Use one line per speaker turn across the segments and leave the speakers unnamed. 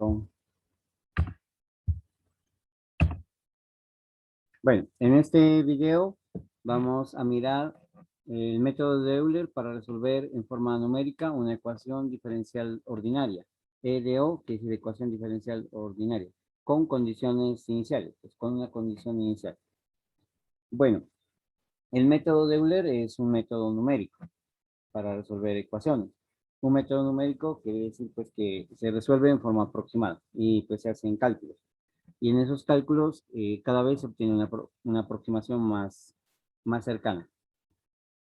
Listo. Bueno, en este video vamos a mirar el método de Euler para resolver en forma numérica una ecuación diferencial ordinaria, EDO, que es la ecuación diferencial ordinaria, con condiciones iniciales, pues con una condición inicial. Bueno, el método de Euler es un método numérico para resolver ecuaciones. Un método numérico quiere decir pues que se resuelve en forma aproximada y pues se hacen cálculos. Y en esos cálculos cada vez se obtiene una aproximación más cercana.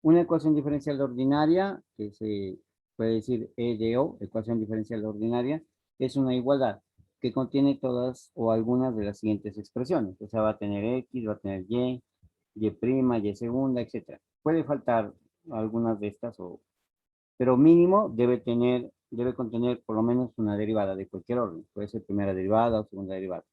Una ecuación diferencial ordinaria, que se puede decir EDO, ecuación diferencial ordinaria, es una igualdad que contiene todas o algunas de las siguientes expresiones. O sea, va a tener X, va a tener Y prima, Y segunda, etc. Puede faltar algunas de estas, pero mínimo debe contener por lo menos una derivada de cualquier orden. Puede ser primera derivada o segunda derivada.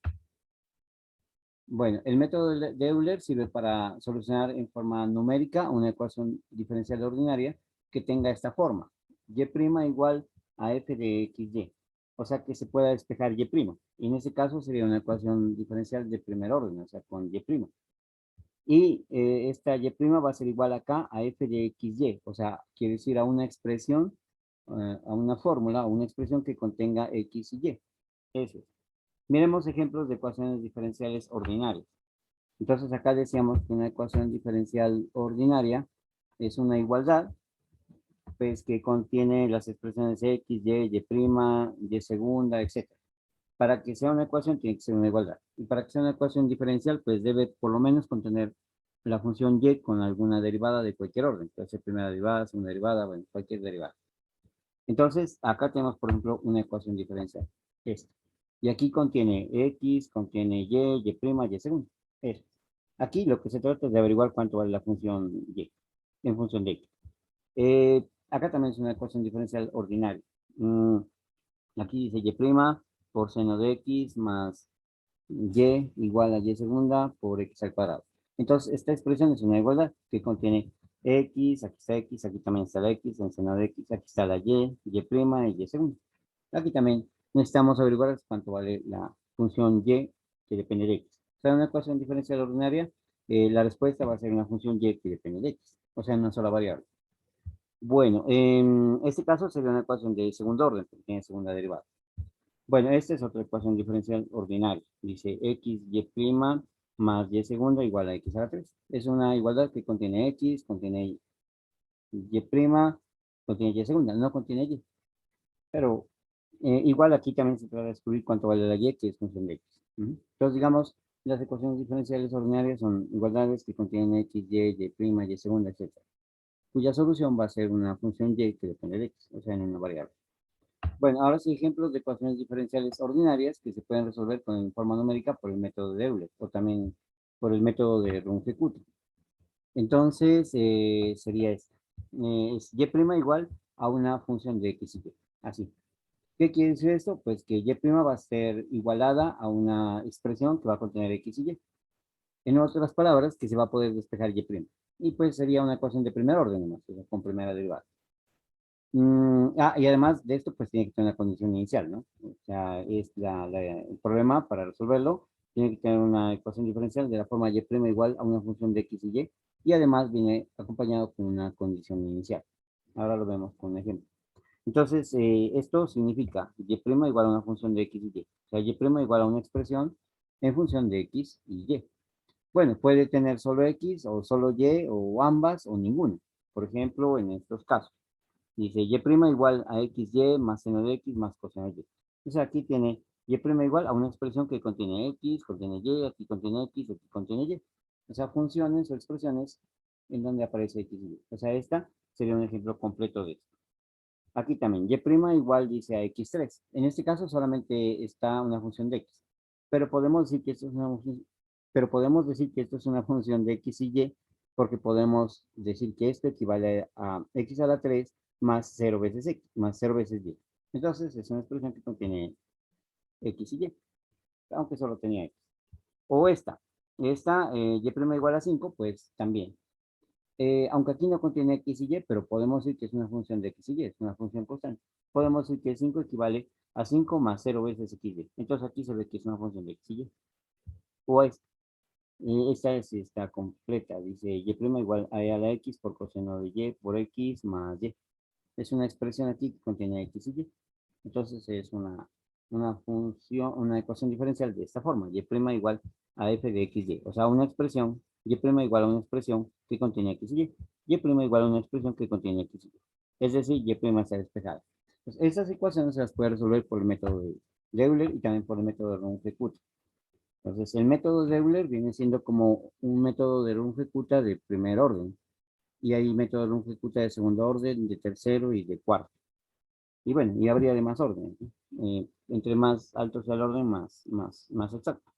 Bueno, el método de Euler sirve para solucionar en forma numérica una ecuación diferencial ordinaria que tenga esta forma. Y' igual a f de xy. O sea que se pueda despejar y'. Y en ese caso sería una ecuación diferencial de primer orden, o sea, con y'. Y esta y' va a ser igual acá a f de xy. O sea, quiere decir a una expresión, a una fórmula, a una expresión que contenga x y y. Eso es. Miremos ejemplos de ecuaciones diferenciales ordinarias. Entonces acá decíamos que una ecuación diferencial ordinaria es una igualdad, pues que contiene las expresiones x, y segunda, etc. Para que sea una ecuación tiene que ser una igualdad. Y para que sea una ecuación diferencial, pues debe por lo menos contener la función y con alguna derivada de cualquier orden. Puede ser primera derivada, segunda derivada, bueno, cualquier derivada. Entonces, acá tenemos, por ejemplo, una ecuación diferencial. Esta. Y aquí contiene x, contiene y segunda. Eso. Aquí lo que se trata es de averiguar cuánto vale la función y en función de x. Acá también es una ecuación diferencial ordinaria. Aquí dice y' por seno de x más y igual a y segunda por x al cuadrado. Entonces, esta expresión es una igualdad que contiene x, aquí también está la x, en seno de x, aquí está la y' y segunda. Aquí también necesitamos averiguar cuánto vale la función y que depende de x. O sea, una ecuación diferencial ordinaria, la respuesta va a ser una función y que depende de x, o sea, una sola variable. Bueno, en este caso sería una ecuación de segundo orden, porque tiene segunda derivada. Bueno, esta es otra ecuación diferencial ordinaria. Dice x, y' más y segunda igual a x a la 3. Es una igualdad que contiene x, contiene y', contiene y segunda, no contiene y. Pero igual aquí también se trata de descubrir cuánto vale la y, que es función de x. Entonces, digamos, las ecuaciones diferenciales ordinarias son igualdades que contienen x, y segunda, etc. Cuya solución va a ser una función y que depende de x, o sea, en una variable. Bueno, ahora sí ejemplos de ecuaciones diferenciales ordinarias que se pueden resolver con forma numérica por el método de Euler o también por el método de Runge-Kutta. Entonces, sería esta. Es y' igual a una función de x y y. Así. ¿Qué quiere decir esto? Pues que y' va a ser igualada a una expresión que va a contener x y y. En otras palabras, que se va a poder despejar y'. Y pues sería una ecuación de primer orden, ¿no? Con primera derivada. Y además de esto, pues tiene que tener una condición inicial, ¿no? O sea, es el problema para resolverlo, tiene que tener una ecuación diferencial de la forma y' igual a una función de x y y, y además viene acompañado con una condición inicial. Ahora lo vemos con un ejemplo. Entonces, esto significa y' igual a una función de x y y. O sea, y' igual a una expresión en función de x y y. Bueno, puede tener solo x o solo y o ambas o ninguna. Por ejemplo, en estos casos. Dice y' igual a xy más seno de x más coseno de y. Entonces aquí tiene y' igual a una expresión que contiene x, contiene y, aquí contiene x, aquí contiene y. O sea, funciones o expresiones en donde aparece x y y. O sea, esta sería un ejemplo completo de esto. Aquí también, y' igual dice a x3. En este caso solamente está una función de x. Pero podemos decir que esto es una función, pero podemos decir que esto es una función de x y y, porque podemos decir que esto equivale a x a la 3 más 0 veces x, más 0 veces y. Entonces es una expresión que contiene x y y, aunque solo tenía x. O esta, y' igual a 5, pues también. Aunque aquí no contiene x y y, pero podemos decir que es una función de x y y, es una función constante. podemos decir que 5 equivale a 5 más 0 veces xy. Entonces aquí se ve que es una función de x y y. O esta completa. Dice y' igual a la x por coseno de y por x más y. Es una expresión aquí que contiene x y y. Entonces es una función, una ecuación diferencial de esta forma. Y' igual a f de x y. O sea, una expresión, y' igual a una expresión que contiene x y y. Y' igual a una expresión que contiene x y y. Es decir, y' está despejada. Pues estas ecuaciones se las puede resolver por el método de Euler y también por el método de Runge-Kutta. Entonces, el método de Euler viene siendo como un método de Runge-Kutta de primer orden. Y hay métodos de Runge-Kutta de segundo orden, de tercero y de cuarto. Y bueno, y habría de más orden. Entre más alto sea el orden, más exacto,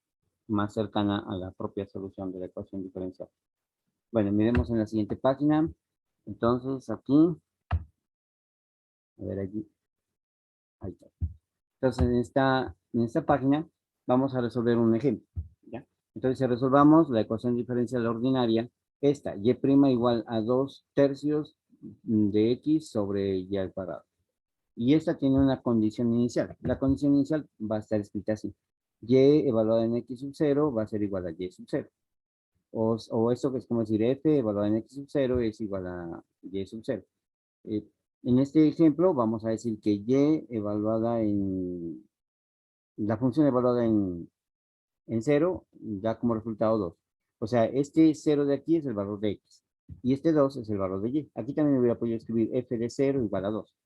más cercana a la propia solución de la ecuación diferencial. Bueno, miremos en la siguiente página. Entonces, aquí, a ver allí, ahí está. Entonces, en esta página vamos a resolver un ejemplo, ¿ya? Entonces, si resolvamos la ecuación diferencial ordinaria, esta, y' igual a 2/3 de x sobre y al cuadrado. Y esta tiene una condición inicial. La condición inicial va a estar escrita así. Y evaluada en x sub 0 va a ser igual a y sub 0. O esto que es como decir f evaluada en x sub 0 es igual a y sub 0. En este ejemplo vamos a decir que y evaluada en la función evaluada en 0 da como resultado 2. O sea, este 0 de aquí es el valor de x. Y este 2 es el valor de y. Aquí también hubiera podido escribir f de 0 igual a 2.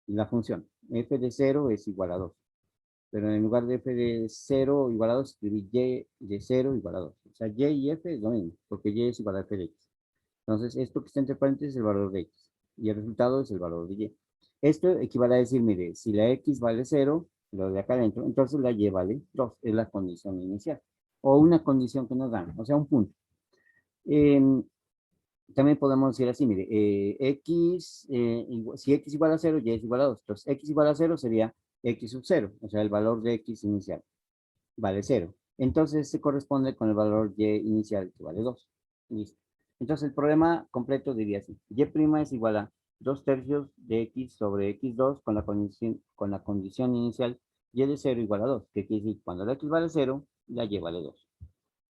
La función f de 0 es igual a 2. Pero en lugar de f de 0 igual a 2, escribí y de 0 igual a 2. O sea, y f es lo mismo, porque y es igual a f de x. Entonces, esto que está entre paréntesis es el valor de x. Y el resultado es el valor de y. Esto equivale a decir, mire, si la x vale 0, lo de acá adentro, entonces la y vale 2. Es la condición inicial. O una condición que nos dan, o sea, un punto. También podemos decir así, mire, si x igual a 0, y es igual a 2. Entonces, x igual a 0 sería x sub 0, o sea, el valor de x inicial vale 0. Entonces, se corresponde con el valor y inicial, que vale 2. Listo. Entonces, el problema completo diría así. Y' es igual a 2/3 de x sobre x2 con la condición inicial y de 0 igual a 2. Que quiere decir, cuando la x vale 0, la y vale 2.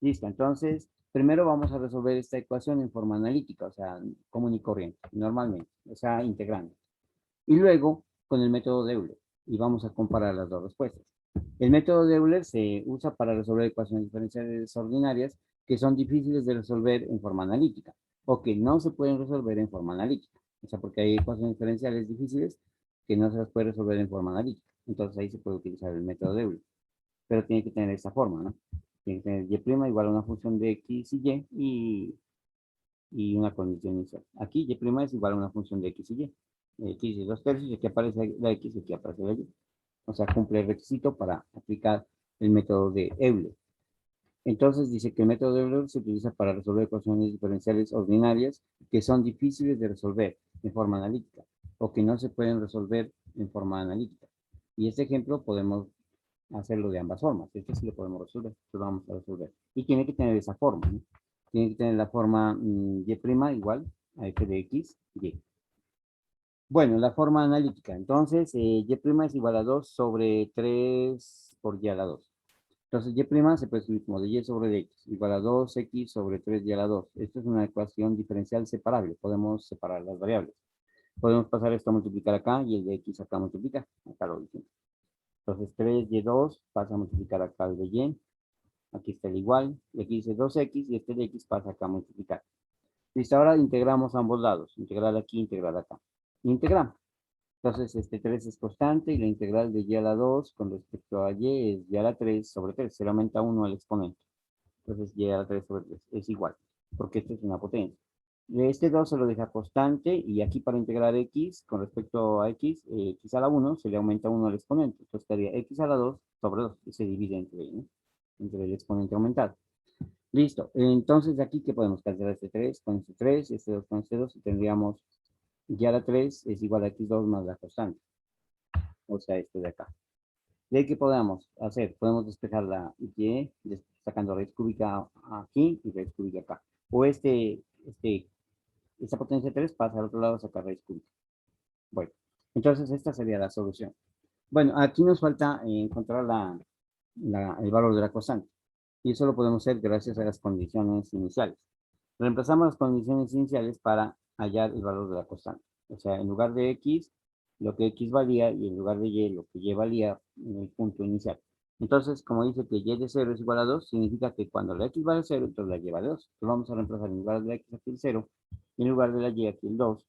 Listo, entonces, primero vamos a resolver esta ecuación en forma analítica, o sea, común y corriente, normalmente, o sea, integrando. Y luego, con el método de Euler, y vamos a comparar las dos respuestas. El método de Euler se usa para resolver ecuaciones diferenciales ordinarias que son difíciles de resolver en forma analítica, o que no se pueden resolver en forma analítica. O sea, porque hay ecuaciones diferenciales difíciles que no se las puede resolver en forma analítica. Entonces ahí se puede utilizar el método de Euler. Pero tiene que tener esa forma, ¿no? Tiene que tener y' igual a una función de x y y una condición inicial. Aquí y' es igual a una función de x y y. X es 2/3 y aquí aparece la x y aquí aparece la y. O sea, cumple el requisito para aplicar el método de Euler. Entonces dice que el método de Euler se utiliza para resolver ecuaciones diferenciales ordinarias que son difíciles de resolver en forma analítica o que no se pueden resolver en forma analítica. Y este ejemplo podemos hacerlo de ambas formas. Este sí lo podemos resolver, lo vamos a resolver. Y tiene que tener esa forma, ¿no? Tiene que tener la forma y' igual a f de x, y. Bueno, la forma analítica. Entonces, y' es igual a 2 sobre 3 por y a la 2. Entonces, y' se puede escribir como de y sobre de x, igual a 2x sobre 3y a la 2. Esto es una ecuación diferencial separable. Podemos separar las variables. Podemos pasar esto a multiplicar acá y el de x acá a multiplicar. Acá lo dijimos. Entonces, 3y2 pasa a multiplicar acá el de y. Aquí está el igual. Y aquí dice 2x y este de x pasa acá a multiplicar. Listo, ahora integramos ambos lados. Integral aquí, integral acá. Integramos. Entonces, este 3 es constante y la integral de y a la 2 con respecto a y es y a la 3 sobre 3. Se le aumenta 1 al exponente. Entonces, y a la 3 sobre 3 es igual, porque esto es una potencia. Este 2 se lo deja constante y aquí para integrar x con respecto a x, x a la 1 se le aumenta 1 al exponente. Entonces, estaría x a la 2 sobre 2 y se divide entre el exponente aumentado. Listo. Entonces, de aquí, ¿qué podemos cancelar? Este 3 con este 3, este 2 con este 2 y tendríamos y a la 3 es igual a x2 más la constante. O sea, esto de acá. ¿Y ahí qué podemos hacer? Podemos despejar la y sacando raíz cúbica aquí y raíz cúbica acá. O esta potencia 3 pasa al otro lado a sacar raíz cúbica. Bueno, Entonces, esta sería la solución. Bueno, aquí nos falta encontrar el valor de la constante. Y eso lo podemos hacer gracias a las condiciones iniciales. Reemplazamos las condiciones iniciales para hallar el valor de la constante. O sea, en lugar de x, lo que x valía, y en lugar de y, lo que y valía en el punto inicial. Entonces, como dice que y de 0 es igual a 2, significa que cuando la x vale 0, entonces la y vale 2. Entonces vamos a reemplazar en lugar de la x aquí el 0, y en lugar de la y aquí el 2,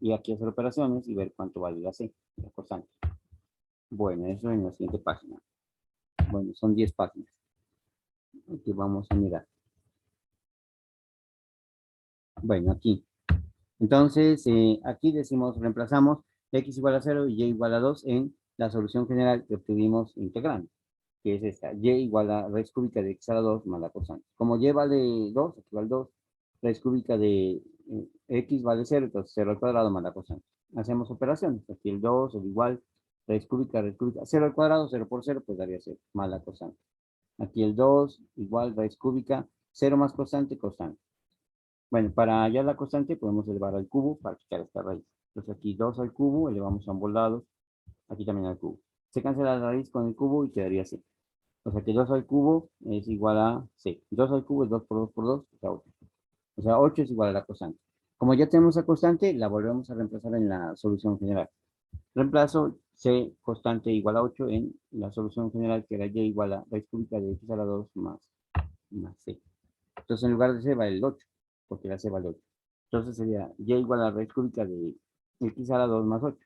y aquí hacer operaciones y ver cuánto vale la c, la constante. Bueno, eso en la siguiente página. Bueno, son 10 páginas. Aquí vamos a mirar. Bueno, aquí. Entonces, aquí decimos, reemplazamos x igual a 0 y y igual a 2 en la solución general que obtuvimos integrando, que es esta, y igual a raíz cúbica de x a la 2 más la constante. Como y vale 2, aquí vale 2, raíz cúbica de x vale 0, entonces 0 al cuadrado más la constante. Hacemos operaciones, aquí el 2, el igual, raíz cúbica, 0 al cuadrado, 0 por 0, pues daría 0, más la constante. Aquí el 2, igual, raíz cúbica, 0 más constante, constante. Bueno, para hallar la constante podemos elevar al cubo para quitar esta raíz. Entonces aquí 2 al cubo, elevamos a ambos lados, aquí también al cubo. Se cancela la raíz con el cubo y quedaría c. O sea que 2 al cubo es igual a c. 2 al cubo es 2 por 2 por 2, o sea 8. O sea 8 es igual a la constante. Como ya tenemos la constante, la volvemos a reemplazar en la solución general. Reemplazo c constante igual a 8 en la solución general, que era y igual a raíz cúbica de x a la 2 más c. Entonces, en lugar de c vale el 8, porque la c vale 8. Entonces sería y igual a la raíz cúbica de x a la 2 más 8.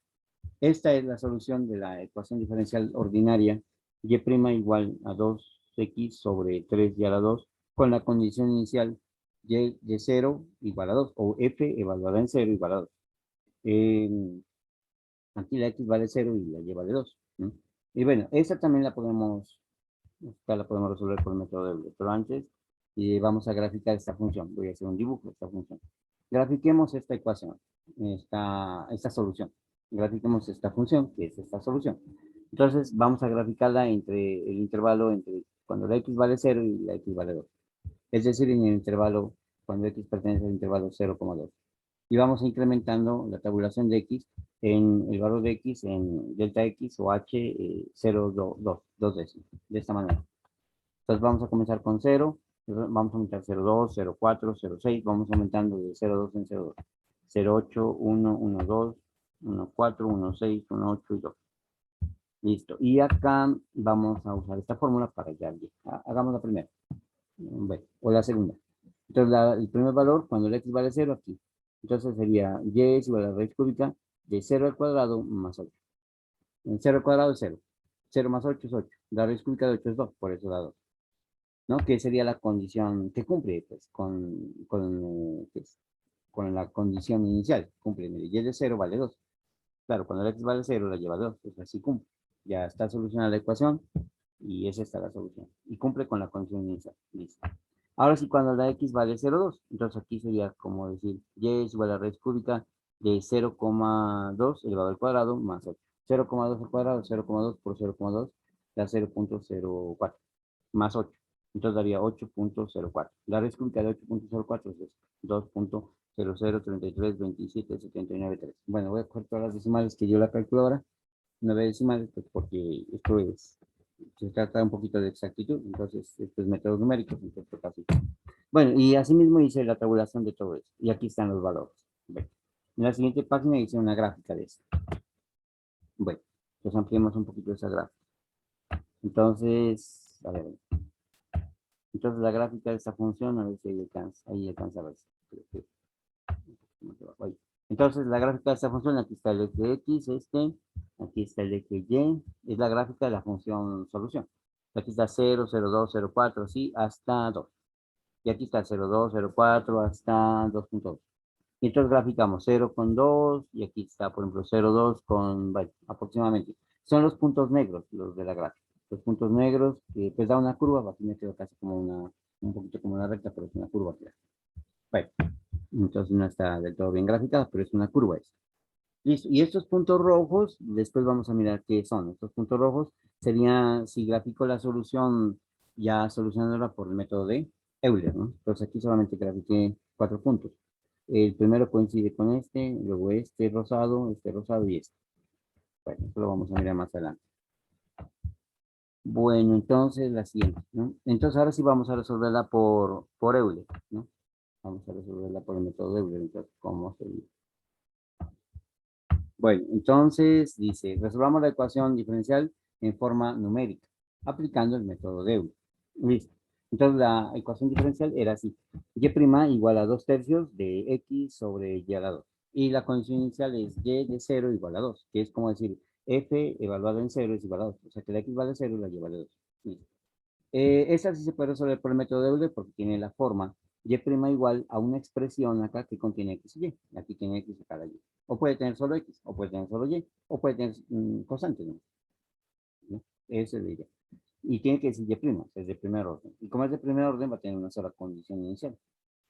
Esta es la solución de la ecuación diferencial ordinaria y' igual a 2x sobre 3y a la 2 con la condición inicial y de 0 igual a 2 o f evaluada en 0 igual a 2. Aquí la x vale 0 y la y vale 2. ¿No? Y bueno, esta también la podemos resolver por el método de Euler, pero antes vamos a graficar esta función. Voy a hacer un dibujo de esta función. Grafiquemos esta ecuación, esta solución. Grafiquemos esta función, que es esta solución. Entonces, vamos a graficarla entre el intervalo entre cuando la x vale 0 y la x vale 2. Es decir, en el intervalo, cuando x pertenece al intervalo 0,2. Y vamos incrementando la tabulación de x en el valor de x en delta x o h 0, 2 décimos, de esta manera. Entonces vamos a comenzar con 0, vamos a aumentar 0,2, 0,4, 0,6, vamos aumentando de 0,2 en 0,2. 0,8, 1, 1,2, 1,4, 1,6, 1,8 y 2. Listo. Y acá vamos a usar esta fórmula para hallar y. Hagamos la primera. Bueno, o la segunda. Entonces, el primer valor, cuando el x vale 0, aquí. Entonces sería y es igual a la raíz cúbica de 0 al cuadrado más 8. En 0 al cuadrado es 0. 0 más 8 es 8. La raíz cúbica de 8 es 2, por eso da 2. ¿No? Que sería la condición que cumple, pues, con la condición inicial. Cumple, mire, y de 0 vale 2. Claro, cuando el x vale 0, la lleva 2, pues así cumple. Ya está solucionada la ecuación y esa está la solución. Y cumple con la condición inicial. Listo. Ahora sí, cuando la x vale 0,2, entonces aquí sería como decir, y es igual a raíz cúbica de 0,2 elevado al cuadrado más 8. 0,2 al cuadrado, 0,2 por 0,2 da 0,04 más 8. Entonces daría 8,04. La raíz cúbica de 8,04 es 2,00332779,3. Bueno, voy a coger todas las decimales que dio la calculadora, 9 decimales, pues porque se trata un poquito de exactitud, entonces esto es métodos numéricos, entonces casi. Bueno, y asimismo hice la tabulación de todo eso, y aquí están los valores. Bueno, en la siguiente página hice una gráfica de esto. Bueno, pues ampliemos un poquito esa gráfica. Entonces, a ver, entonces la gráfica de esta función, a ver si ahí alcanza a ver. Entonces la gráfica de esta función, aquí está el eje de x, aquí está el eje y, es la gráfica de la función solución. Aquí está 0, 0,2, 0,4, así hasta 2. Y aquí está 0,2, 0,4 hasta 2,2. Y entonces graficamos 0 con 2, y aquí está, por ejemplo, 0,2 con, bueno, aproximadamente. Son los puntos negros, los de la gráfica. Los puntos negros, que pues da una curva, aquí me quedo casi como un poquito como una recta, pero es una curva clara. Bueno, entonces no está del todo bien graficada, pero es una curva esta. Listo. Y estos puntos rojos, después vamos a mirar qué son. Estos puntos rojos serían, si grafico la solución, ya solucionándola por el método de Euler, ¿no? Entonces aquí solamente grafiqué 4 puntos. El primero coincide con este, luego este rosado y este. Bueno, eso lo vamos a mirar más adelante. Bueno, entonces la siguiente, ¿no? Entonces ahora sí vamos a resolverla por Euler, ¿no? Vamos a resolverla por el método de Euler. Entonces, ¿cómo sería? Bueno, entonces dice, resolvamos la ecuación diferencial en forma numérica, aplicando el método de Euler. Listo. Entonces la ecuación diferencial era así. Y' igual a 2/3 de x sobre y a la 2. Y la condición inicial es y de 0 igual a 2, que es como decir, f evaluado en 0 es igual a 2. O sea que la x vale 0 y la y vale 2. Listo. Esa sí se puede resolver por el método de Euler porque tiene la forma y' igual a una expresión acá que contiene x y y. Aquí tiene x acá la y. O puede tener solo x, o puede tener solo y, o puede tener constantes, ¿no? ¿No? Eso es la idea. Y tiene que decir y', es de primer orden. Y como es de primer orden, va a tener una sola condición inicial.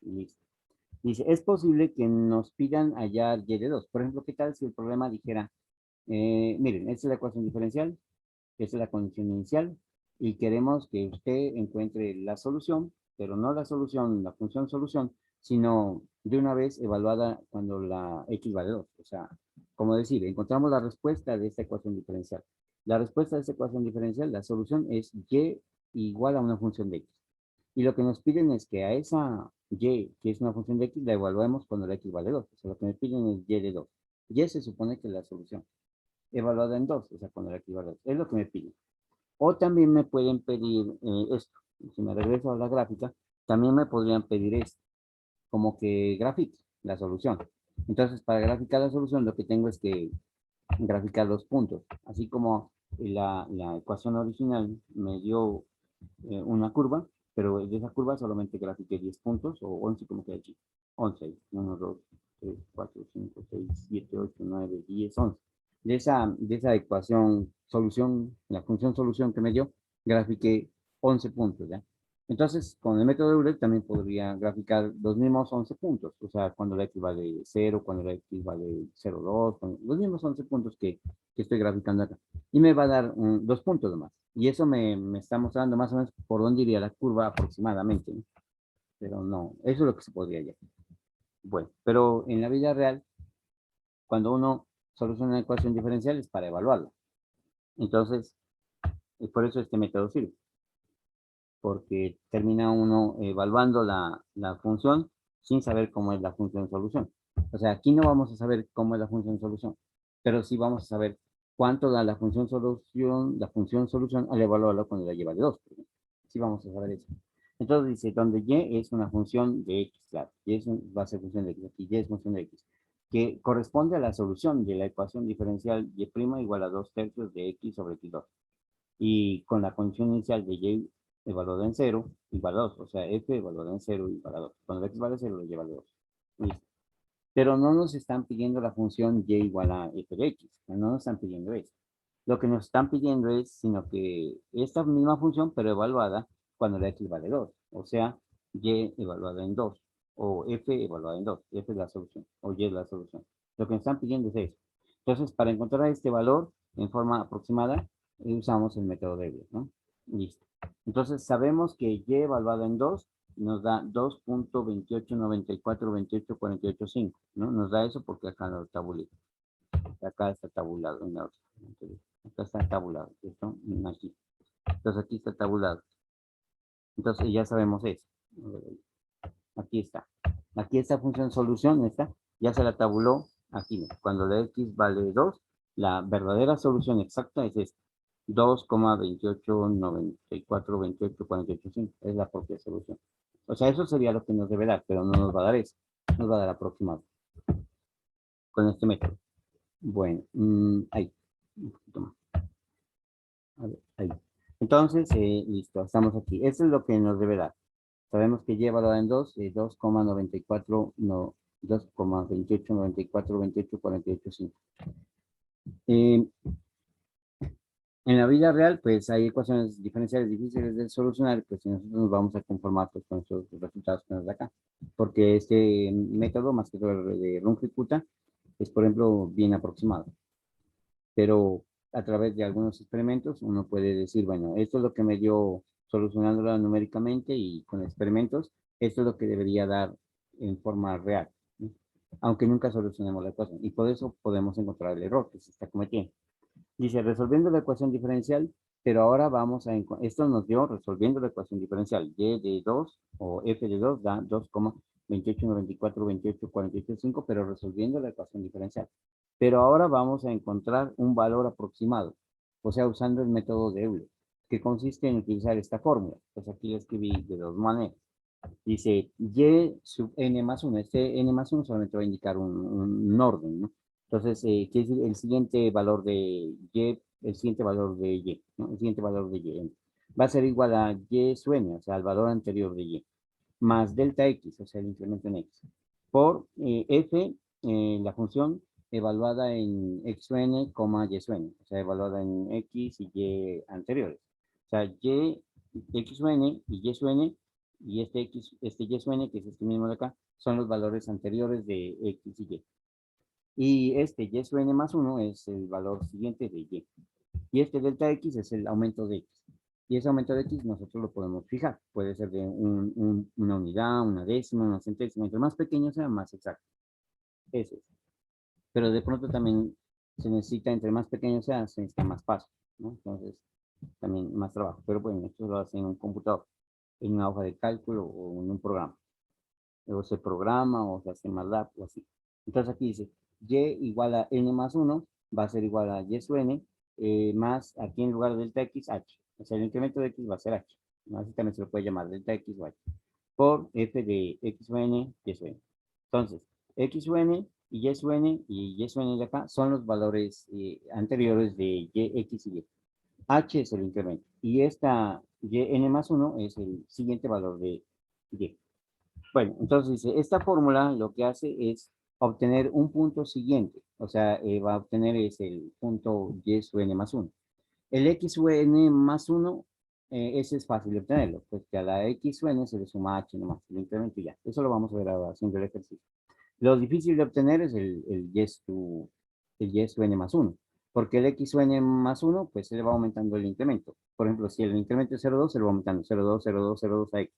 Y listo. Dice, es posible que nos pidan hallar y de 2. Por ejemplo, ¿qué tal si el problema dijera, miren, esta es la ecuación diferencial, esta es la condición inicial, y queremos que usted encuentre la solución, pero no la solución, la función solución, sino de una vez evaluada cuando la x vale 2. O sea, como decir, encontramos la respuesta de esta ecuación diferencial. La respuesta de esta ecuación diferencial, la solución es y igual a una función de x. Y lo que nos piden es que a esa y, que es una función de x, la evaluemos cuando la x vale 2. O sea, lo que nos piden es y de 2. Y se supone que es la solución, evaluada en 2, o sea, cuando la x vale 2. Es lo que me piden. O también me pueden pedir esto. Si me regreso a la gráfica, también me podrían pedir esto, como que grafique la solución. Entonces, para graficar la solución, lo que tengo es que graficar los puntos. Así como la ecuación original me dio una curva, pero de esa curva solamente grafiqué 10 puntos, o 11 como que aquí. 11, 1, 2, 3, 4, 5, 6, 7, 8, 9, 10, 11. De esa ecuación solución, la función solución que me dio, grafiqué 11 puntos, ¿ya? Entonces, con el método de Euler también podría graficar los mismos 11 puntos, o sea, cuando la x vale 0, cuando la x vale 0,2, los mismos 11 puntos que estoy graficando acá. Y me va a dar 2 puntos más. Y eso me está mostrando más o menos por dónde iría la curva aproximadamente, ¿no? Pero no, eso es lo que se podría hallar. Bueno, pero en la vida real, cuando uno soluciona una ecuación diferencial es para evaluarla. Entonces, por eso este método sirve, porque termina uno evaluando la función sin saber cómo es la función solución. O sea, aquí no vamos a saber cómo es la función solución, pero sí vamos a saber cuánto da la función solución al evaluarlo cuando la lleva de 2. Sí vamos a saber eso. Entonces dice, donde y es una función de x, claro, va a ser función de x, aquí y es función de x, que corresponde a la solución de la ecuación diferencial y' igual a 2/3 de x sobre x2. Y con la condición inicial de y evaluada en 0, igual a 2. O sea, f evaluada en 0 igual a 2. Cuando x vale 0, lo lleva a 2. Listo. Pero no nos están pidiendo la función y igual a f de x. No nos están pidiendo eso. Lo que nos están pidiendo es, sino que esta misma función, pero evaluada cuando la x vale 2. O sea, y evaluada en 2. O f evaluada en 2. F es la solución. O y es la solución. Lo que nos están pidiendo es eso. Entonces, para encontrar este valor en forma aproximada, usamos el método de Euler, ¿no? Listo. Entonces, sabemos que y evaluada en 2 nos da 2.28942848,5, ¿no? Nos da eso porque acá lo tabulé. Acá está tabulado en la otra. Acá está tabulado, ¿cierto? Aquí. Entonces aquí está tabulado. Entonces ya sabemos eso. Aquí está. Aquí esta función solución, esta, ya se la tabuló aquí. Cuando la x vale 2, la verdadera solución exacta es esta. 2,28942848,5 es la propia solución. O sea, eso sería lo que nos debe dar, pero no nos va a dar eso. Nos va a dar aproximado con este método. Bueno, ahí. Un poquito más. A ver, ahí. Entonces, listo, estamos aquí. Eso es lo que nos debe dar. Sabemos que lleva valorado en 2, 2,94, no, 2,28942848,5. Eh, en la vida real, pues hay ecuaciones diferenciales difíciles de solucionar, pues si nosotros nos vamos a conformar pues, con estos resultados que nos da acá. Porque este método, más que todo el de Runge-Kutta, es, por ejemplo, bien aproximado. Pero a través de algunos experimentos uno puede decir, bueno, esto es lo que me dio solucionándola numéricamente y con experimentos, esto es lo que debería dar en forma real, ¿no? Aunque nunca solucionemos la ecuación. Y por eso podemos encontrar el error que se está cometiendo. Dice, resolviendo la ecuación diferencial, pero ahora vamos a encontrar, esto nos dio resolviendo la ecuación diferencial. Y de 2 o f de 2 da 2,28, 94, 28, 48, 5, pero resolviendo la ecuación diferencial. Pero ahora vamos a encontrar un valor aproximado, o sea, usando el método de Euler, que consiste en utilizar esta fórmula. Pues aquí lo escribí de dos maneras. Dice y sub n más 1. Este n más 1 solamente va a indicar un orden, ¿no? Entonces, ¿qué es el siguiente valor de y? El siguiente valor de y, ¿no? El siguiente valor de y va a ser igual a y sub n, o sea, al valor anterior de y, más delta x, o sea, el incremento en x, por f, la función evaluada en x sub n, y sub n, o sea, evaluada en x y y anteriores. O sea, x sub n y y sub n, y este x, este y sub n, que es este mismo de acá, son los valores anteriores de x y y. Y este y sub n más 1 es el valor siguiente de y. Y este delta x es el aumento de x. Y ese aumento de x nosotros lo podemos fijar. Puede ser de una unidad, una décima, una centésima. Entre más pequeño sea, más exacto. Eso es. Pero de pronto también se necesita, entre más pequeño sea, se necesita más paso, ¿no? Entonces, también más trabajo. Pero bueno, esto lo hace en un computador, en una hoja de cálculo o en un programa. O se programa o se hace MATLAB o así. Entonces aquí dice, y igual a n más 1 va a ser igual a y sub n más, aquí en lugar de delta x, h. O sea, el incremento de x va a ser h. Así también se lo puede llamar delta x o h. Por f de x sub n, y sub n. Entonces, x sub n y y sub n y y sub n de acá son los valores anteriores de y, x y y. H es el incremento. Y esta y n más 1 es el siguiente valor de y. Bueno, entonces dice, esta fórmula lo que hace es obtener un punto siguiente. O sea, va a obtener es el punto y sub n más 1. El x sub n más 1, ese es fácil de obtenerlo, pues que a la x sub n se le suma h nomás, el incremento y ya. Eso lo vamos a ver ahora haciendo el ejercicio. Lo difícil de obtener es el y sub n más 1, porque el x sub n más 1, pues se le va aumentando el incremento. Por ejemplo, si el incremento es 0,2, se lo va aumentando 0,2, 0,2, 0,2 a x,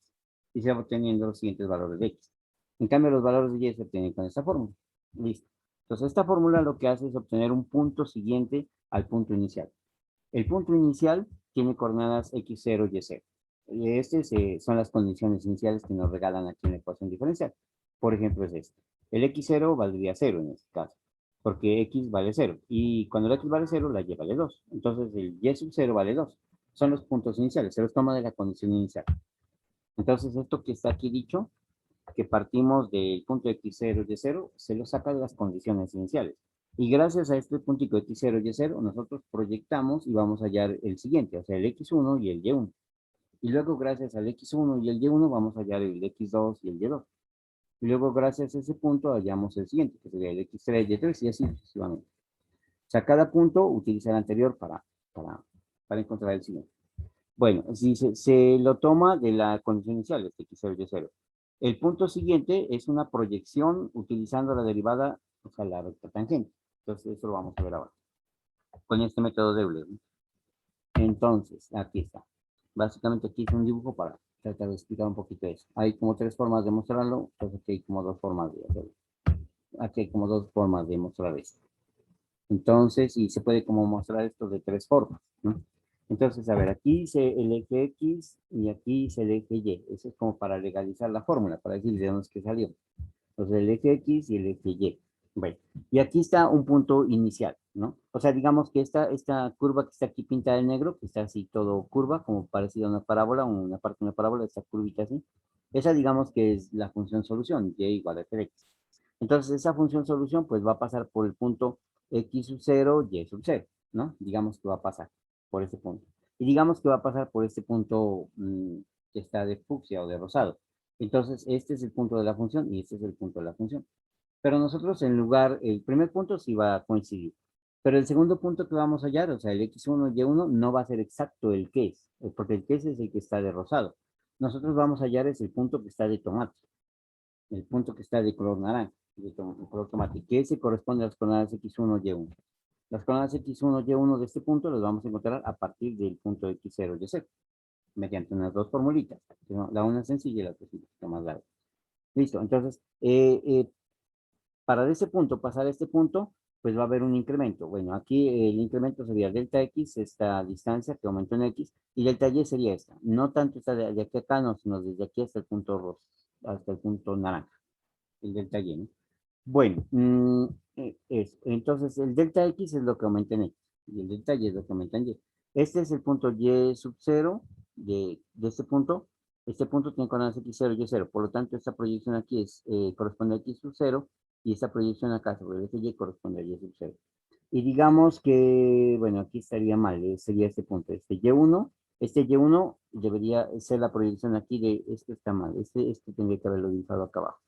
y se va obteniendo los siguientes valores de x. En cambio, los valores de y se obtienen con esta fórmula. Listo. Entonces, esta fórmula lo que hace es obtener un punto siguiente al punto inicial. El punto inicial tiene coordenadas x0 y y0. Estas son las condiciones iniciales que nos regalan aquí en la ecuación diferencial. Por ejemplo, es este. El x0 valdría 0 en este caso, porque x vale 0. Y cuando el x vale 0, la y vale 2. Entonces, el y sub 0 vale 2. Son los puntos iniciales, se los toma de la condición inicial. Entonces, esto que está aquí dicho, que partimos del punto x0 y 0, se lo saca de las condiciones iniciales. Y gracias a este puntito x0 y 0, nosotros proyectamos y vamos a hallar el siguiente, o sea, el x1 y el y1. Y luego, gracias al x1 y el y1, vamos a hallar el x2 y el y2. Y luego, gracias a ese punto, hallamos el siguiente, que sería el x3, y3, y así sucesivamente. O sea, cada punto utiliza el anterior para encontrar el siguiente. Bueno, si se lo toma de la condición inicial, este x0 y 0. El punto siguiente es una proyección utilizando la derivada, o sea, la recta tangente. Entonces, eso lo vamos a ver ahora, con este método de Euler, ¿no? Entonces, aquí está. Básicamente aquí es un dibujo para tratar de explicar un poquito eso. Hay como tres formas de mostrarlo, entonces aquí hay como dos formas de hacerlo. Aquí hay como dos formas de mostrar esto. Entonces, y se puede como mostrar esto de tres formas, ¿no? Entonces, a ver, aquí dice el eje X y aquí dice el eje Y. Eso es como para legalizar la fórmula, para decir de dónde es que salió. Entonces, el eje X y el eje Y. Bueno, y aquí está un punto inicial, ¿no? O sea, digamos que esta curva que está aquí pintada en negro, que está así todo curva, como parecida a una parábola, una parte de una parábola, esta curvita así. Esa digamos que es la función solución, Y igual a X. Entonces, esa función solución, pues va a pasar por el punto X sub 0, Y sub 0, ¿no? Digamos que va a pasar por este punto. Y digamos que va a pasar por este punto que está de fucsia o de rosado. Entonces, este es el punto de la función y este es el punto de la función. Pero nosotros en lugar, el primer punto sí va a coincidir. Pero el segundo punto que vamos a hallar, o sea, el x1 y y1, no va a ser exacto el que es, porque el que es el que está de rosado. Nosotros vamos a hallar es el punto que está de tomate, el punto que está de color naranja, de color tomate, que ese corresponde a las coordenadas x1 y y1. Las coordenadas x1 y y1 de este punto las vamos a encontrar a partir del punto x0 y y0, mediante unas dos formulitas. La una es sencilla y la otra es un poquito más larga. Listo, entonces, para de ese punto pasar a este punto, pues va a haber un incremento. Bueno, aquí el incremento sería delta X, esta distancia que aumentó en X, y delta Y sería esta. No tanto esta de aquí a acá, no, sino desde aquí hasta el punto rojo, hasta el punto naranja, el delta Y, ¿no? Bueno, entonces el delta X es lo que aumenta en X, y el delta Y es lo que aumenta en Y. Este es el punto Y sub 0 de este punto tiene coordenadas X0 y Y0, por lo tanto esta proyección aquí corresponde a X sub 0, y esta proyección acá sobre este Y corresponde a Y sub 0. Y digamos que, bueno, aquí estaría mal, sería este punto, este Y1 debería ser la proyección aquí de, este está mal, este tendría que haberlo dibujado acá abajo.